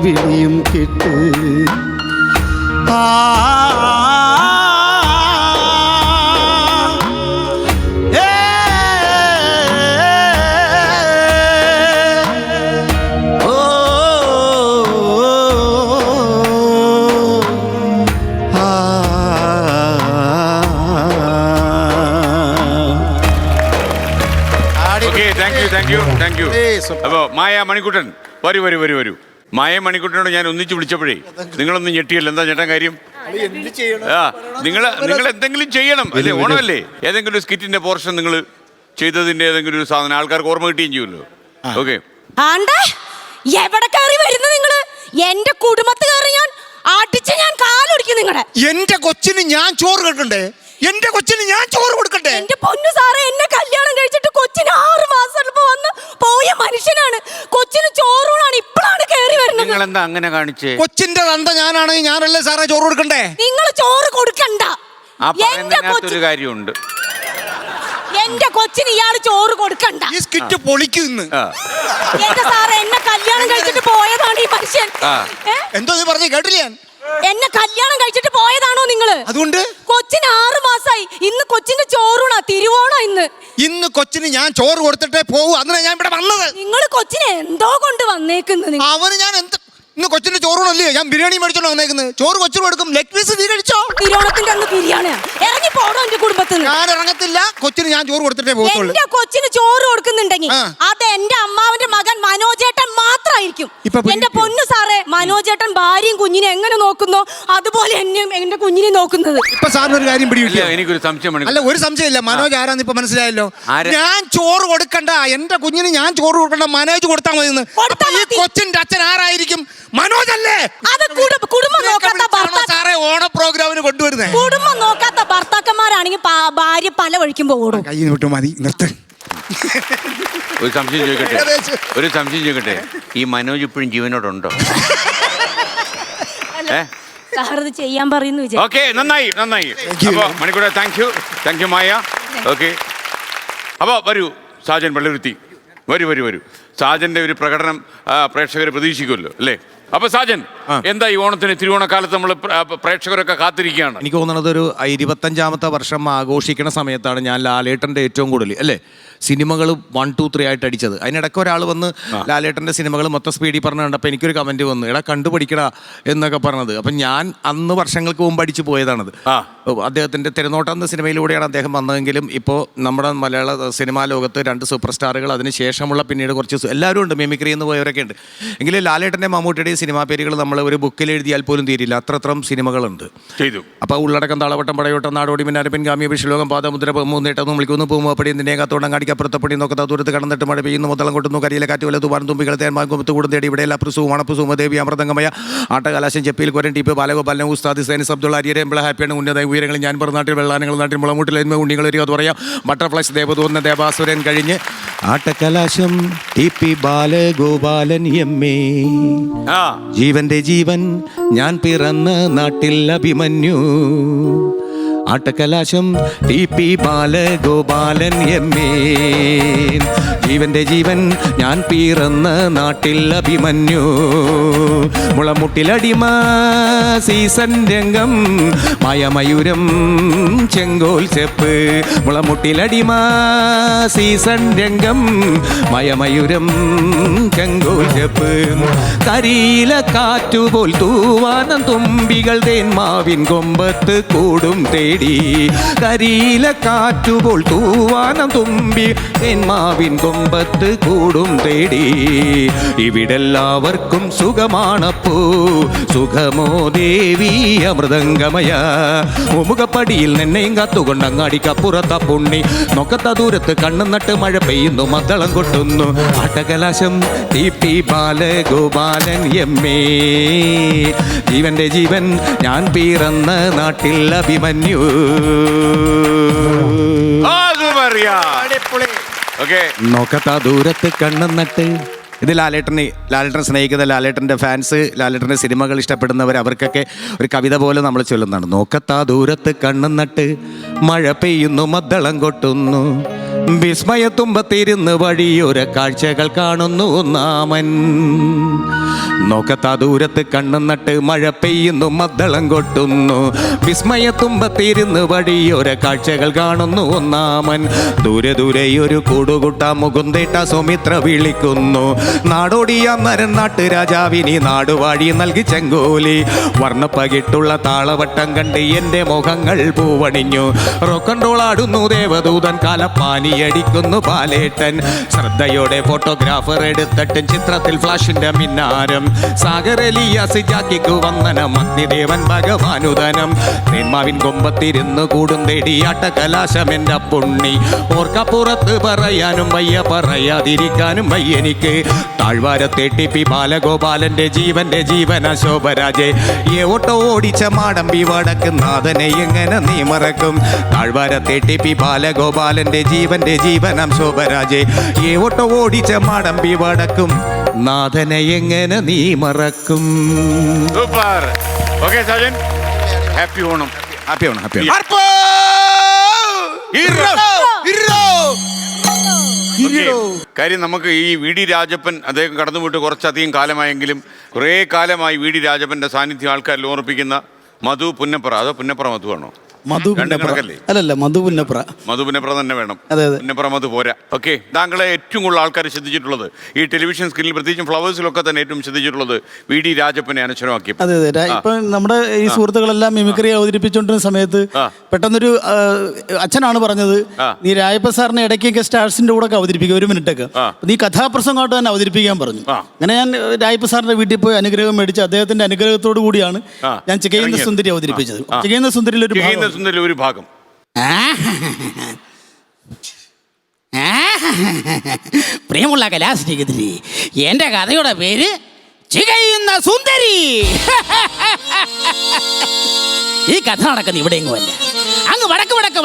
വിളിയും കേട്ട്. Thank you. അപ്പോ മായ മണിക്കുട്ടൻ വരൂ. മായ മണിക്കുട്ടനോട് ഞാൻ ഒന്നിച്ച് വിളിച്ചപ്പോഴേ നിങ്ങളൊന്നും ഞെട്ടിയല്ലോ. എന്താ ചേട്ടാ കാര്യം? നിങ്ങൾ എന്തെങ്കിലും ചെയ്യണം അല്ലേ? ഓണമല്ലേ? ഏതെങ്കിലും സ്കിറ്റിന്റെ പോർഷൻ നിങ്ങൾ ചെയ്തതിന്റെ ഏതെങ്കിലും ഒരു സാധനം ആൾക്കാർക്ക് ഓർമ്മ കിട്ടുകയും ചെയ്യുമല്ലോ. ഓക്കെ, എവിടെ കയറി വരുന്നു നിങ്ങള്? എന്റെ കുടുംബത്ത് കയറി ഞാൻ അടിച്ച് ഞാൻ കാലൊടിക്കും നിങ്ങളെ. എന്റെ കൊച്ചിന് ഞാൻ ചോറ് കേൾക്കണ്ടേ? എന്റെ കൊച്ചിന് ഞാൻ ചോറ് കൊടുക്കട്ടെ? എന്റെ പൊന്നു സാറേ, എന്നെ കല്യാണം കഴിച്ചിട്ട് കൊച്ചിന് 6 മാസം വന്ന് പോയ മനുഷ്യനാണ്. കൊച്ചിന് ചോറൂണാണ് ഇപ്പോഴാണ് കയറി വരുന്നത്. നിങ്ങൾ എന്താ അങ്ങനെ കാണിച്ചേ? കൊച്ചിന്റെ തന്ത ഞാനാണെങ്കിൽ ഞാനല്ലേ സാറേ ചോറ് കൊടുക്കണ്ടേ? നിങ്ങൾ ചോറ് കൊടുക്കണ്ട. ഒരു കാര്യമുണ്ട്, എന്റെ കൊച്ചിന് ഇയാള് ചോറ് കൊടുക്കണ്ട. ഈ സ്കിറ്റ് പൊളിക്കുന്നു. എന്റെ സാറേ, എന്നെ കല്യാണം കഴിച്ചിട്ട് പോയതാണ് ഈ മനുഷ്യൻ. എന്തോ നീ പറഞ്ഞു കേട്ടില്ല ഞാൻ. എന്നെ കല്യാണം കഴിച്ചിട്ട് പോയതാണോ നിങ്ങള്? അതുകൊണ്ട് കൊച്ചിന് 6 മാസമായി. ഇന്ന് കൊച്ചിന്റെ ചോറൂണാ, തിരുവോണോ ഇന്ന് കൊച്ചിന് ഞാൻ ചോറ് കൊടുത്തിട്ടേ പോവൂ. അന്നാ ഞാൻ ഇവിടെ വന്നത്. നിങ്ങൾ കൊച്ചിനെ എന്തോ കൊണ്ട് വന്നേക്കുന്നത്? അവന് ഞാൻ ഇന്ന് കൊച്ചിന്റെ ചോറൂണല്ലേ, ഞാൻ ബിരിയാണി മേടിച്ചോണ്ട് വന്നേക്കുന്നത്. ചോറ് കൊച്ചിന് കൊടുക്കും. ലെഗ് പീസ് നീ കഴിച്ചോ? തിരുവോണത്തിന്റെ അന്ന് ബിരിയാണിയാ. ഇറങ്ങി പോണോ എന്റെ കുടുംബത്തിൽ? ഞാൻ ഇറങ്ങത്തില്ല. കൊച്ചിന് ഞാൻ ചോറ് കൊടുത്തിട്ടേ പോകുള്ളൂ. എന്റെ കൊച്ചിന് ചോറ് കൊടുക്കുന്നുണ്ടെങ്കിൽ അത് എന്റെ അമ്മാവന്റെ മകൻ മനോജേട്ടൻ മാത്രമായിരിക്കും. എന്റെ പൊന്നു സാറേ, മനോജേട്ടൻ ഭാര്യയും കുഞ്ഞിനെ എങ്ങനെ നോക്കുന്നോ അതുപോലെ എന്നെയും എന്റെ കുഞ്ഞിനെ നോക്കുന്നത്. ഇപ്പൊ സാറിന് ഒരു കാര്യം പിടിയില്ല. എനിക്കൊരു സംശയം. അല്ല, ഒരു സംശയമില്ല. മനോജ് ആരാന്ന് ഇപ്പൊ മനസ്സിലായല്ലോ. ഞാൻ ചോറ് കൊടുക്കണ്ട, എന്റെ കുഞ്ഞിന് ഞാൻ ചോറ് കൊടുക്കണ്ട, മനോജ് കൊടുത്താൽ മതി. ഈ കൊച്ചിന്റെ അച്ഛൻ ആരായിരിക്കും? മനോജ് അല്ലേ? അത് കുടുംബം നോക്കാത്ത സാറേ ഓണ പ്രോഗ്രാമിന് കൊണ്ടുവരുന്നേ. കുടുംബം നോക്കാത്ത ഭർത്താക്കന്മാരാണെങ്കിൽ ഭാര്യ പല വഴിക്കും പോകും. കൈ വിട്ടു മതി, നിർത്ത്. ഒരു സംശയം ചോദിക്കട്ടെ, ഈ മനോജ് ഇപ്പോഴും ജീവനോടുണ്ടോ? സാറത് ചെയ്യാൻ പറയുന്നു. ഓക്കെ, നന്നായി. അപ്പൊ മണിക്കൂടെ താങ്ക് യു മായ. ഓക്കെ, അപ്പൊ വരൂ സാജൻ പള്ളിരുത്തി, വരൂ. സാജന്റെ ഒരു പ്രകടനം പ്രേക്ഷകർ പ്രതീക്ഷിക്കുമല്ലോ അല്ലേ? അപ്പൊ സാജൻ, എന്താ ഈ ഓണത്തിന് തിരുവോണക്കാലത്ത് നമ്മൾ പ്രേക്ഷകരൊക്കെ കാത്തിരിക്കുകയാണ്. എനിക്ക് തോന്നുന്നത് ഒരു 25ാമത്തെ വർഷം ആഘോഷിക്കുന്ന സമയത്താണ് ഞാൻ ലാലേട്ടൻ്റെ ഏറ്റവും കൂടുതൽ അല്ലേ സിനിമകൾ 1, 2, 3 ആയിട്ട് അടിച്ചത്. അതിനിടയ്ക്ക് ഒരാൾ വന്ന് ലാലേട്ടൻ്റെ സിനിമകൾ മൊത്തം സ്പീഡിൽ പറഞ്ഞു കണ്ടപ്പോൾ എനിക്കൊരു കമൻറ്റ് വന്നു, എടാ കണ്ടുപിടിക്കടാ എന്നൊക്കെ പറഞ്ഞത്. അപ്പം ഞാൻ അന്ന് വർഷങ്ങൾക്ക് മുമ്പ് അടിച്ചു പോയതാണത്. അദ്ദേഹത്തിൻ്റെ തിരുനോട്ടം എന്ന സിനിമയിലൂടെയാണ് അദ്ദേഹം വന്നതെങ്കിലും ഇപ്പോൾ നമ്മുടെ മലയാള സിനിമാ ലോകത്ത് 2 സൂപ്പർ സ്റ്റാറുകൾ, അതിന് ശേഷമുള്ള പിന്നീട് കുറച്ച് എല്ലാവരും ഉണ്ട്, മിമിക്രി എന്ന് പോയവരൊക്കെ ഉണ്ട്. എങ്കിലും ലാലേട്ടൻ്റെ മമ്മൂട്ടിയുടെയും സിനിമാ പേരുകൾ നമ്മൾ ഒരു ബുക്കിൽ എഴുതിയാൽ പോലും തീരില്ല, അത്രത്രം സിനിമകളുണ്ട് ചെയ്തു. അപ്പോൾ ഉള്ളടക്കം താളവട്ടം പടയോട്ടം നാടോടി മിന്നാരപ്പൻ ഗാമ്യ വിശ്ലോകം പാദമുദ്ര മൂന്നേട്ടൊന്നും വിളിക്കുന്നു പൂമപ്പടി നിന്നെ കാത്തോടം കാണിക്കപ്പുറത്തപ്പടി നോക്കത്ത ദൂരത്ത് കടന്നിട്ട് മഴ പെയ്യുന്നു മുതളം കൊട്ടുന്നു കരിയിലെ കാറ്റ് വല്ല തുപാൻ തുമ്പികൾ തേന്മാകുമ്പത്ത് കൂടും തേടി ഇവിടെ എല്ലാ പ്രസവും മണപ്പുസുമ ദേവി അമൃതംഗമയ ആട്ടകലാശം ചെപ്പിയിൽ കൊരൻ ടീപ്പ് ബാലഗോപാലൻ ഉസ്താദ് സൈനിസ് അബ്ദുള്ള അരിയരെ എംബള ഹാപ്പിയാണ് ഉന്നത ഉയരങ്ങളിൽ ഞാൻ പറഞ്ഞ നാട്ടിൽ വെള്ളാനങ്ങൾ നാട്ടിൽ മുളമുട്ടിൽ ഉണ്ണികൾ ഒരു അത് പറയാം ബട്ടർഫ്ലൈസ് ദേവതൂർന്ന ദേവാസുരൻ കഴിഞ്ഞ് ആട്ടകലാശം ടി പി ബാലഗോപാലൻ എമ്മേ ജീവന്റെ ജീവൻ ഞാൻ പിറന്ന നാട്ടിൽ അഭിമന്യു ആട്ടകലാശം ടി പി ബാലഗോപാലൻ എമ്മേ ജീവന്റെ ജീവൻ ഞാൻ പിറന്ന നാട്ടിൽ അഭിമന്യു മുളമുട്ടിലടിമ സീസൺ രംഗം മയമയൂരം ചെങ്കോൽ ചെപ്പ് മുളമുട്ടിലടിമ സീസൺ രംഗം മയമയൂരം ചെങ്കോൽ ചെപ്പ് കരിയില കാറ്റുപോൽ തൂവാനം തുമ്പികൾ തേന്മാവിൻ കൊമ്പത്ത് കൂടും തേടി തേടി കരിയില കാറ്റുപോൾ തൂവാനം തുമ്പി തേന്മാവിൻ കൊമ്പത്ത് കൂടും തേടി ഇവിടെല്ലാവർക്കും സുഖമാണപ്പോ സുഖമോ ദേവി അമൃതംഗമയ മുമുഖപ്പടിയിൽ നിന്നെയും കാത്തുകൊണ്ട് അങ്ങാടിക്കപ്പുറത്ത പുണ്ണി നൊക്കത്ത ദൂരത്ത് കണ്ണും നട്ട് മഴ പെയ്യുന്നു മദ്ദളം കൊട്ടുന്നു ആട്ടകലാശം ടി ബാലഗോപാലൻ എമ്മേ ജീവന്റെ ജീവൻ ഞാൻ പിറന്ന നാട്ടിൽ അഭിമന്യു. നോക്കത്താ ദൂരത്ത് കണ്ണും നട്ട്. ഇത് ലാലേട്ടനെ സ്നേഹിക്കുന്ന ലാലേട്ടൻ്റെ ഫാൻസ്, ലാലേട്ടൻ്റെ സിനിമകൾ ഇഷ്ടപ്പെടുന്നവർ, അവർക്കൊക്കെ ഒരു കവിത പോലെ നമ്മൾ ചൊല്ലുന്നതാണ്. നോക്കത്താ ദൂരത്ത് കണ്ണും നട്ട് മഴ പെയ്യുന്നു മദ്ദളം കൊട്ടുന്നു വിസ്മയത്തുമ്പത്തിരുന്ന് വഴിയൊരു കാഴ്ചകൾ കാണുന്നു നാമൻ. നോക്കത്താ ദൂരത്ത് കണ്ണും നട്ട് മഴ പെയ്യുന്നു മദ്ദളം കൊട്ടുന്നു വിസ്മയത്തുമ്പത്തിരുന്ന് വഴിയൊരു കാഴ്ചകൾ കാണുന്നു ഒന്നാമൻ. ദൂരെ ദൂരെയൊരു കൂടുകുട്ട മുകുന്ദേട്ട സുമിത്ര വിളിക്കുന്നു നാടോടിയ നരൻ നാട്ടുരാജാവിനി നാടുവാഴി നൽകി ചെങ്കോലി വർണ്ണപ്പകിട്ടുള്ള താളവട്ടം കണ്ട് എൻ്റെ മുഖങ്ങൾ പൂവണിഞ്ഞു റോക്കൻറോളാടുന്നു ദേവദൂതൻ കാലപ്പാനി അടിക്കുന്നു പാലേട്ടൻ ശ്രദ്ധയോടെ ഫോട്ടോഗ്രാഫർ എടുത്തിട്ടും ചിത്രത്തിൽ ഫ്ലാഷിന്റെ മിന്നാരം സാഗരലിയാസ് ജാക്കിക്കു വന്ദനം അഗ്നിദേവൻ ഭഗവാനുദനം തേന്മാവിൻ കൊമ്പത്തിരുന്ന് കൂടും തേടിയാട്ട കലാശം എൻ്റെ പുണ്ണി ഓർക്കപ്പുറത്ത് പറയാനും വയ്യ പറയാതിരിക്കാനും വയ്യ എനിക്ക് താഴ്വാരത്തെ ടി ബാലഗോപാലന്റെ ജീവന്റെ ജീവന ശോഭരാജെ ഏ ഓട്ടോ ഓടിച്ച മാടമ്പി വടക്ക് നാഥനെ എങ്ങനെ നീ മറക്കും താഴ്വാരത്തെ ടി ബാലഗോപാലന്റെ ജീവന്റെ ജീവനം ശോഭരാജെ ഏ ഓട്ടോ ഓടിച്ച മാടമ്പി വടക്കും നാഥനെ എങ്ങനെ നീ മറക്കും. Super. Okay Sajan, happy Onam. Happy Onam. Happy Onam. കാര്യം നമുക്ക് ഈ വി ഡി രാജപ്പൻ അദ്ദേഹം കടന്നുപോയിട്ട് കുറച്ചധികം കാലമായെങ്കിലും കുറേ കാലമായി വി ഡി രാജപ്പൻ്റെ സാന്നിധ്യം ആൾക്കാരിൽ ഓർപ്പിക്കുന്ന മധു പുന്നപ്ര. അതോ പുന്നപ്ര മധു ആണോ? മധു അല്ലല്ല, മധു പുന്നപ്ര. മധു പുന്നപ്ര തന്നെ വേണം. അതെ അതെ, പുന്നപ്ര മധു പോരാ. ഓക്കെ, താങ്കളെ ഏറ്റവും കൂടുതൽ ആൾക്കാർ ശ്രദ്ധിച്ചിട്ടുള്ളത് ഈ ടെലിവിഷൻ സ്ക്രീനിൽ പ്രത്യേകിച്ചും ഫ്ലവേഴ്സിലൊക്കെ തന്നെ ഏറ്റവും ശ്രദ്ധിച്ചിട്ടുള്ളത് വി ഡി രാജപ്പനെ അനശ്വരമാക്കി. അതെ അതെ. ഇപ്പൊ നമ്മുടെ ഈ സുഹൃത്തുക്കളെല്ലാം മിമിക്രി അവതരിപ്പിച്ചുകൊണ്ടിരുന്ന സമയത്ത് പെട്ടെന്നൊരു അച്ഛനാണ് പറഞ്ഞത്, നീ രായപ്പ സാറിനെ ഇടയ്ക്കൊക്കെ സ്റ്റാർസിന്റെ കൂടെ ഒക്കെ അവതരിപ്പിക്കുക 1 മിനിറ്റൊക്കെ, നീ കഥാപ്രസംഗമായിട്ട് തന്നെ അവതരിപ്പിക്കാൻ പറഞ്ഞു. അങ്ങനെ ഞാൻ രായപ്പ സാറിന്റെ വീട്ടിൽ പോയി അനുഗ്രഹം മേടിച്ച് അദ്ദേഹത്തിന്റെ അനുഗ്രഹത്തോടു കൂടിയാണ് ഞാൻ ചികയുന്ന സുന്ദരി അവതരിപ്പിച്ചത്. ചികയുന്ന സുന്ദരിയിൽ ഒരു ഭാഗം പ്രിയമുള്ള കലാസ്നേഹിതരെ, എന്റെ കഥയുടെ പേര് ചികയുന്ന സുന്ദരി. ഈ കഥ നടക്കുന്ന ഇവിടെയെങ്ങുമല്ല, അങ്ങ്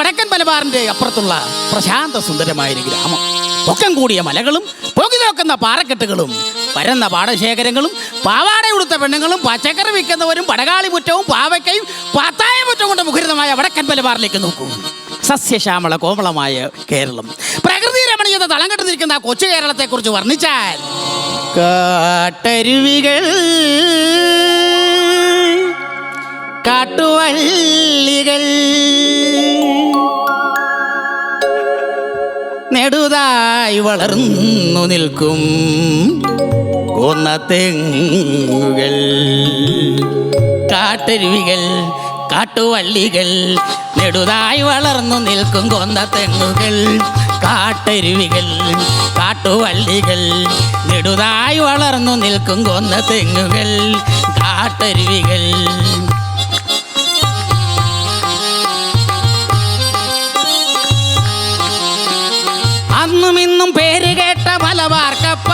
വടക്കൻ മലബാറിന്റെ അപ്പുറത്തുള്ള പ്രശാന്ത സുന്ദരമായൊരു ഗ്രാമം. പൊക്കം കൂടിയ മലകളും പൊക്കി നോക്കുന്ന പാറക്കെട്ടുകളും പരന്ന പാടശേഖരങ്ങളും പാവാട ഉടുത്ത പെണ്ണുങ്ങളും പച്ചക്കറി വിൽക്കുന്നവരും പടകാളി മുറ്റവും പാവയ്ക്കയും പത്തായ മുറ്റം കൊണ്ട് മുഖരിതമായ വടക്കൻ മലബാറിലേക്ക് നോക്കൂ. സസ്യശ്യാമള കോമളമായ കേരളം, പ്രകൃതി രമണീയത തളം കെട്ടി നിൽക്കുന്ന കൊച്ചു കേരളത്തെ കുറിച്ച് വർണ്ണിച്ചാൽ കാട്ടരുവികൾ, കാട്ടുവള്ളികൾ, നെടുതായി വളർന്നു നിൽക്കും കൊന്നത്തെങ്ങുകൾ, കാട്ടരുവികൾ, കാട്ടുവള്ളികൾ, നെടുതായി വളർന്നു നിൽക്കും കൊന്നത്തെങ്ങുകൾ, കാട്ടരുവികൾ, കാട്ടുവള്ളികൾ, നെടുതായി വളർന്നു നിൽക്കും കൊന്നത്തെങ്ങുകൾ, കാട്ടരുവികൾ. അന്നും ഇന്നും പേര് കേട്ട മലബാർ കപ്പ,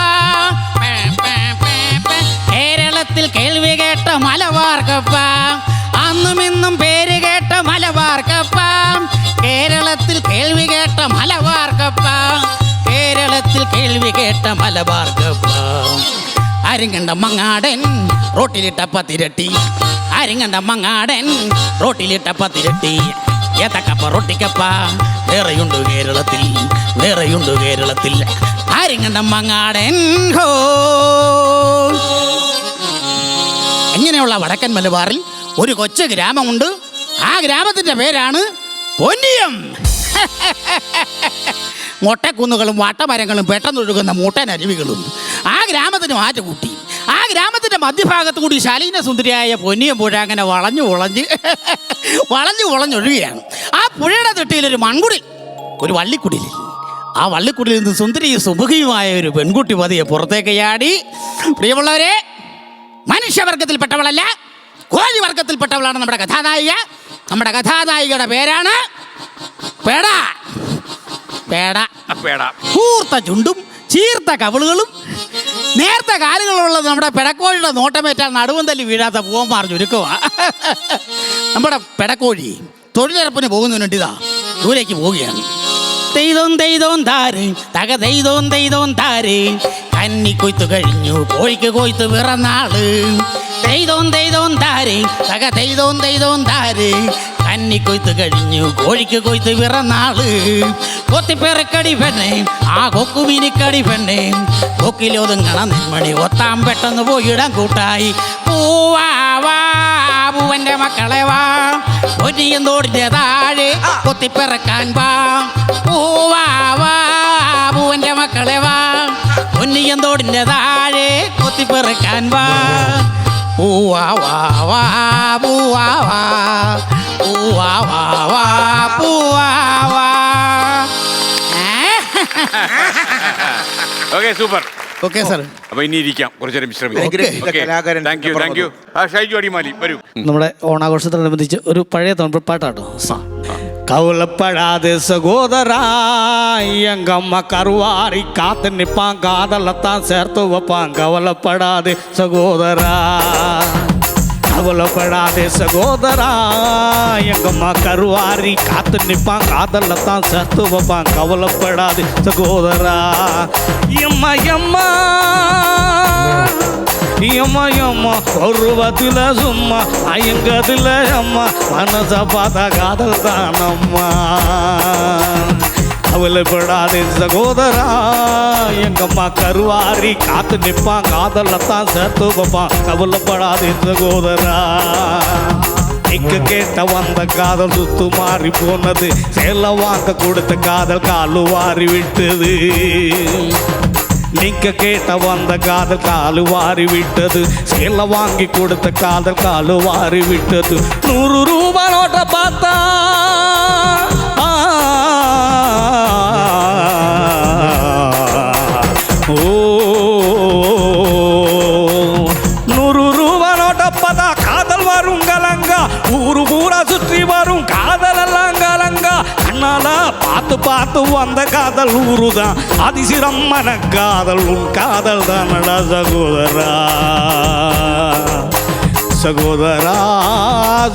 കേരളത്തിൽ കേൾവി കേട്ട മലബാർ കപ്പ. അന്നും ഇന്നും പേര് കേട്ട മലബാർ കപ്പ, കേരളത്തിൽ കേൾവി കേട്ട മലബാർ കപ്പ, കേരളത്തിൽ കേൾവി കേട്ട മലബാർ കപ്പ. അരിങ്ങണ്ട മങ്ങാടൻ റോട്ടിലിട്ട പത്തിരട്ടി, അരിങ്ങണ്ട മങ്ങാടൻ റോട്ടിലിട്ട പത്തിരട്ടി. ഏത്തക്കപ്പ റൊട്ടിക്കപ്പ വേറെയുണ്ട് കേരളത്തിൽ, വേറെയുണ്ട് കേരളത്തിൽ. ആരിങ്ങണ്ട മങ്ങാടൻ ഹോ. ഇങ്ങനെയുള്ള വടക്കൻ മലബാറിൽ ഒരു കൊച്ചു ഗ്രാമമുണ്ട്. ആ ഗ്രാമത്തിന്റെ പേരാണ് പൊന്നിയം. മൊട്ടക്കുന്നുകളും വട്ടമരങ്ങളും പെട്ടെന്നൊഴുകുന്ന മൂട്ടനരുവികളും ആ ഗ്രാമത്തിന് മാറ്റുകൂട്ടി. ആ ഗ്രാമത്തിന്റെ മധ്യഭാഗത്ത് കൂടി ശാലീന സുന്ദരിയായ പൊന്നിയം പുഴ അങ്ങനെ വളഞ്ഞൊഴുകയാണ്. ആ പുഴയുടെ തൊട്ടിയിൽ ഒരു മൺകുടിൽ, ഒരു വള്ളിക്കുടിൽ. ആ വള്ളിക്കുടിയിൽ നിന്ന് സുന്ദരിയും സുമുഖിയുമായ ഒരു പെൺകുട്ടി പതിയെ പുറത്തേക്ക് ചാടി. പ്രിയമുള്ളവരെ, മനുഷ്യവർഗത്തിൽപ്പെട്ടവളല്ല, കോഴി വർഗത്തിൽപ്പെട്ടവളാണ് നമ്മുടെ കഥാനായിക. നമ്മുടെ കഥാനായികയുടെ പേരാണ് പേട. പേട പേട. കൂർത്ത ചുണ്ടും ചീർത്ത കവിളുകളും നേർത്ത കാലുകളുള്ള നമ്മുടെ പെടക്കോഴിയുടെ നോട്ടമേറ്റാൽ നടുവും തല്ലി വീഴാത്ത പൂവന്മാർ ചുരുക്കമാണ്. നമ്മുടെ പെടക്കോഴി തൊഴിലുറപ്പിന് പോകുന്നതിനുണ്ടിതാ ദൂരേക്ക് പോവുകയാണ്. തെയ്തോം താരേ തക തെയ്തോം താരേ കന്നി കൊയ്ത്തു കഴിഞ്ഞു കോഴിക്ക് കൊയ്ത്ത് പിറന്നാള്. തെയ്തോം താരേ തക തെയ്തോം താരേ കന്നി കൊയ്ത്ത് കഴിഞ്ഞു കോഴിക്ക് കൊയ്ത്ത് പിറന്നാള്. കൊത്തിപ്പെറക്കടി പെണ്ണേ ആ കൊക്കുമീനിക്കടി പെണ്ണേ കൊക്കിലൊതുങ്ങണ നെന്മണി ഒത്താൻ പെട്ടെന്ന് പോയിടാൻ കൂട്ടായി. പൂവാ പൂവന്റെ മക്കളെ വാ ഒരിയും തോടിന്റെ താഴെ കൊത്തിപ്പിറക്കാൻ വാ. പൂവാ പൂവന്റെ മക്കളെ വാ ഒന്നിയും തോടിന്റെ താഴെ കൊത്തിപ്പിറക്കാൻ വാ. പൂവാ പൂവാ പൂവാ പൂവാ. Okay, super. Okay sir. അപ്പൊ ഇനി ഇരിക്കാം, കുറച്ചേരം വിശ്രമിക്കാം. Thank you. ഷൈജു അടിമാലി വരൂ. നമ്മുടെ ഓണാഘോഷത്തോടനുബന്ധിച്ച് ഒരു പഴയ തമിഴ്പ്പാട്ടാട്ടോ. കവലപ്പെടാതെ സഹോദരങ്ങമ്മ കറുവാറി കാത്ത് നിപ്പാൻ കാതലത്താൻ ചേർത്തു വപ്പാൻ. കവലപ്പെടാതെ സഹോദര, கவலைப்படாதே சகோதரா எங்கம்மா கருவாரி காத்து நிப்பான் காதலத்தான் சேர்த்து வைப்பான். கவலைப்படாதே சகோதரா. எம்மா எம்மா எம்மா எம்மா ஒருவத்தில் சும்மா அயங்கதில் அம்மா மனசை பார்த்தா காதல் தானம்மா. கவலைப்படாதே சகோதரா எங்கம்மா கருவாரி காத்து நிப்பான் காதலத்தான் சேர்த்து வைப்பான். கவலைப்படாதே சகோதரா. நீங்க கேட்ட வந்த காதல் சுத்து மாறி போனது, சேலை வாங்க கொடுத்த காதல் காலு வாரி விட்டது. நீங்க கேட்ட வந்த காதல் காலு வாரி விட்டது, சேலை வாங்கி கொடுத்த காதல் காலு வாரி விட்டது. 100 ரூபாய் நோட்டை பார்த்தா ஓ 100 ரூபாய் நோட்டப்பதா காதல் வரும் கலங்கா. ஊரு பூரா சுற்றி வரும் காதல் எல்லாம் கலங்கா. கண்ணால பார்த்து பார்த்து வந்த காதல் ஊருதான் அதிசிரம் மன காதல். உன் காதல் தானடா சகோதரா. சகோதரா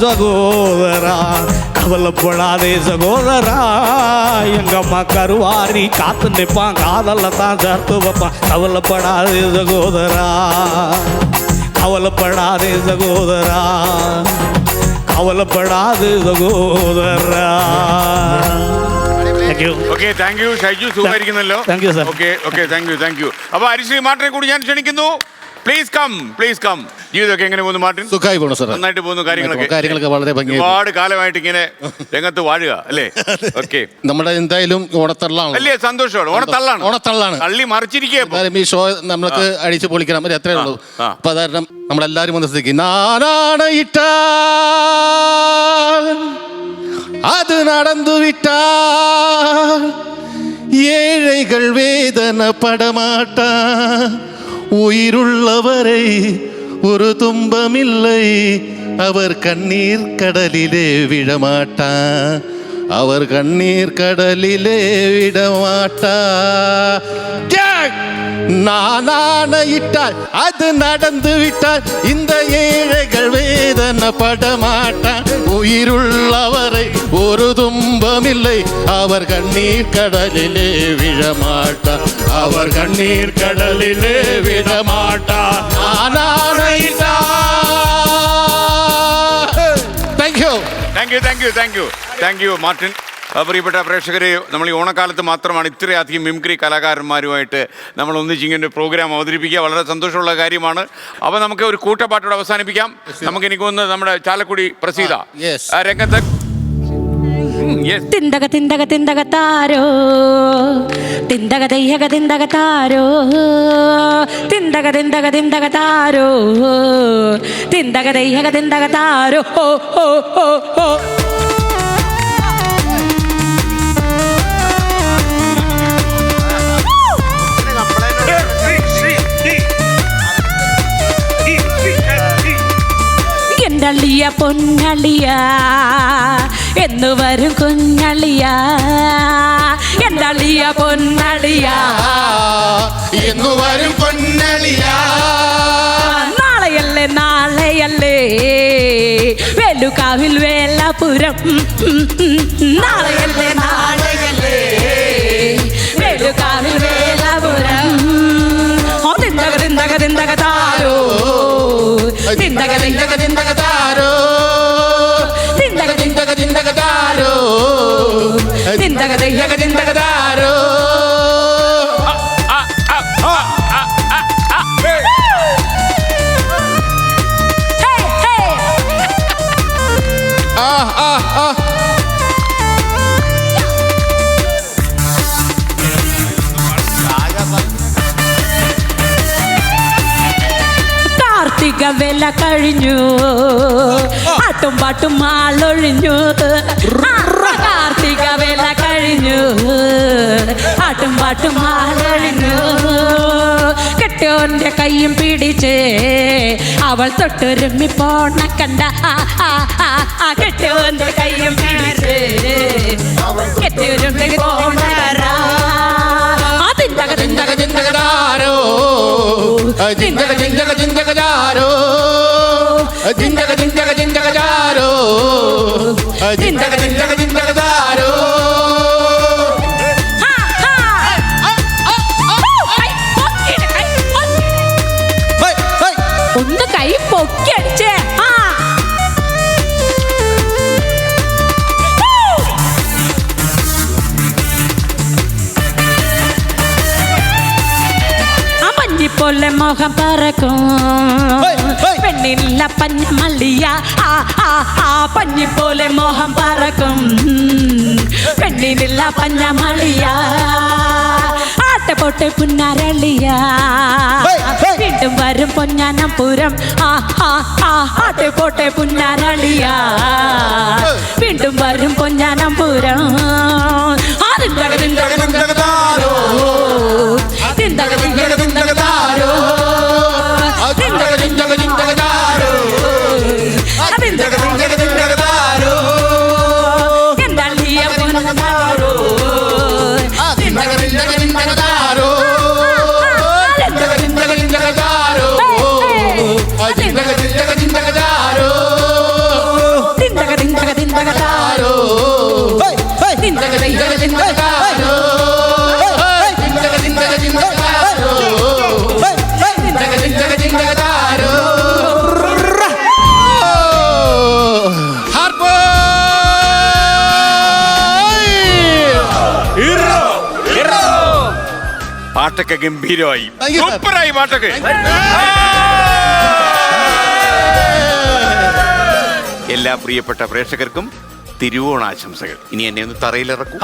சகோதரா கவலைப்படாதே சகோதரா எங்கம்மா கருவாரி காத்து நிற்பான் காதல்ல தான் சேர்த்து வைப்பான். கவலைப்படாதே சகோதரா, கவலைப்படாதே சகோதரா, கவலைப்படாதே சகோதரா. Okay, thank you Shaiju. സുഖമായിരിക്കുന്നല്ലോ. Thank you sir. Okay, thank you. അപ്പൊ ഹരിശ്രീ മാർട്ടിനെ കൂടി ഞാൻ ക്ഷണിക്കുന്നു. Please come. ജീവിതമൊക്കെ എങ്ങനെ പോകുന്നു മാർട്ടിൻ? സുഖമായി പോകുന്നു സാർ. നന്നായിട്ട് പോകുന്നു കാര്യങ്ങളൊക്കെ വളരെ ഭംഗിയായി. ഒരുപാട് കാലമായിട്ട് ഇങ്ങനെ രംഗത്ത് വാഴുക അല്ലേ? ഓക്കെ, നമ്മുടെ എന്തായാലും ഓണത്തള്ളാണ് അല്ലേ? സന്തോഷമാണ്. ഓണത്തള്ളാണ്. തള്ളി മറിച്ചിരിക്കുക. ഈ ഷോ നമ്മൾക്ക് അടിച്ചു പൊളിക്കണം, എത്രയേ ഉള്ളൂ. അപ്പൊ അതാരണം നമ്മളെല്ലാരും വന്ന സ്ഥിതിക്ക് നാനാണ് ഇട്ട അത് നടന്നു വിട്ട ഏഴൈകൾ വേദന പടമാട്ട ഉயிருള്ളവരെ ഒരു തുമ്പമില്ലേ അവർ കണ്ണീർ കടലിലെ വിടമാട്ട അവർ കണ്ണീർ കടലിലെ വിടമാട്ട நானாயிட்டால் அது நடந்து விட்டால் இந்த ஏழைகள் வேதனை படமாட்டான் உயிருள்ளவரை ஒரு துன்பமில்லை அவர் கண்ணீர் கடலிலே விழமாட்டான் அவர் கண்ணீர் கடலிலே விடமாட்டான் താങ്ക് യു മാർട്ടിൻ. പ്രിയപ്പെട്ട പ്രേക്ഷകരെ, നമ്മൾ ഈ ഓണക്കാലത്ത് മാത്രമാണ് ഇത്രയധികം മിമിക്രി കലാകാരന്മാരുമായിട്ട് നമ്മൾ ഒന്നിച്ചിങ്ങനെ പ്രോഗ്രാം അവതരിപ്പിക്കുക. വളരെ സന്തോഷമുള്ള കാര്യമാണ്. അപ്പോൾ നമുക്ക് ഒരു കൂട്ടപ്പാട്ടോടെ അവസാനിപ്പിക്കാം. നമുക്ക് എനിക്ക് തോന്നുന്നത് നമ്മുടെ ചാലക്കുടി പ്രസീത രംഗത്ത് തിന്തക തിന്തക തിന്തക താരോ തിന്തക ദയ്യക തിന്തക താരോ തിന്തക തിന്തക തിന്തക താരോ തിന്തക ദയ്യക തിന്തക താരോ ഓ ഓ ഓ ഓ. എന്തളിയ പൊന്നളിയ എന്ന് വരും കുഞ്ഞളിയ എന്തളിയ പൊന്നളിയ എന്ന് വരും പൊന്നളിയ നാളെയല്ലേ നാളെയല്ലേ വേലുകാവിൽ വേലപുരം നാളെയല്ലേ നാളെയല്ലേ വേലുകാവിൽ വേലപുരം തിന്തക തിന്തക തിന്തക താരോ തിന്തക തിന്തക തിന്തക താരോ തിന്തക തിന്തക തിന്തക താരോ തിന്തക തിന്തക തിന്തക താരോ. കാർത്തിക വേല കഴിഞ്ഞു ആട്ടും പാട്ടും ആളൊഴിഞ്ഞു കാർത്തിക വേല കഴിഞ്ഞു ആട്ടും പാട്ടും ആളൊഴിഞ്ഞു കെട്ടിയോന്റെ കയ്യും പിടിച്ച് അവൾ തൊട്ടുരുമ്മി പോണ കണ്ട കെട്ടിയോന്റെ കയ്യും പിടിച്ച് കെട്ടിയുരുമ്മി പോണ തിന്തക തിന്തക തിന്തക താരോ തിന്തക തിന്തക തിന്തക താരോ തിന്തക തിന്തക തിന്തക താരോ തിന്തക തിന്തക തിന്തക താരോ. ഒന്ന് കൈ പൊക്കി അടിച്ചേ. പോലെ മോഹം പറക്കും പെണ്ണില്ല പഞ്ഞ മല്ലിയ പഞ്ഞി പോലെ മോഹം പറക്കും പെണ്ണിനില്ല പഞ്ഞ മല്ലിയ ആട്ടപ്പൊട്ടെ പുന്നാരളിയ വീണ്ടും വരും പൊന്നാനപുരം ആട്ടപ്പൊട്ടെ പുന്നാരളിയ വീണ്ടും വരും പൊന്നാനപുരം തിന്തക തിന്തക തിന്തക താരോ തിന്തക തിന്തക തിന്തക താരോ തിന്തക തിന്തക തിന്തക താരോ തിന്തക തിന്തക തിന്തക താരോ എന്തളിയ പൊന്നാരോ തിന്തക തിന്തക തിന്തക താരോ തിന്തക തിന്തക തിന്തക താരോ തിന്തക തിന്തക തിന്തക താരോ തിന്തക തിന്തക തിന്തക താരോ തിന്തക തിന്തക തിന്തക താരോ തിന്തക തിന്തക തിന്തക താരോ തിന്തക തിന്തക തിന്തക താരോ. പാട്ടൊക്കെ ഗംഭീരമായി, സൂപ്പറായി പാട്ടൊക്കെ. എല്ലാ പ്രിയപ്പെട്ട പ്രേക്ഷകർക്കും തിരുവോണാശംസകൾ. ഇനി എന്നെ ഒന്ന് തറയിലിറക്കും.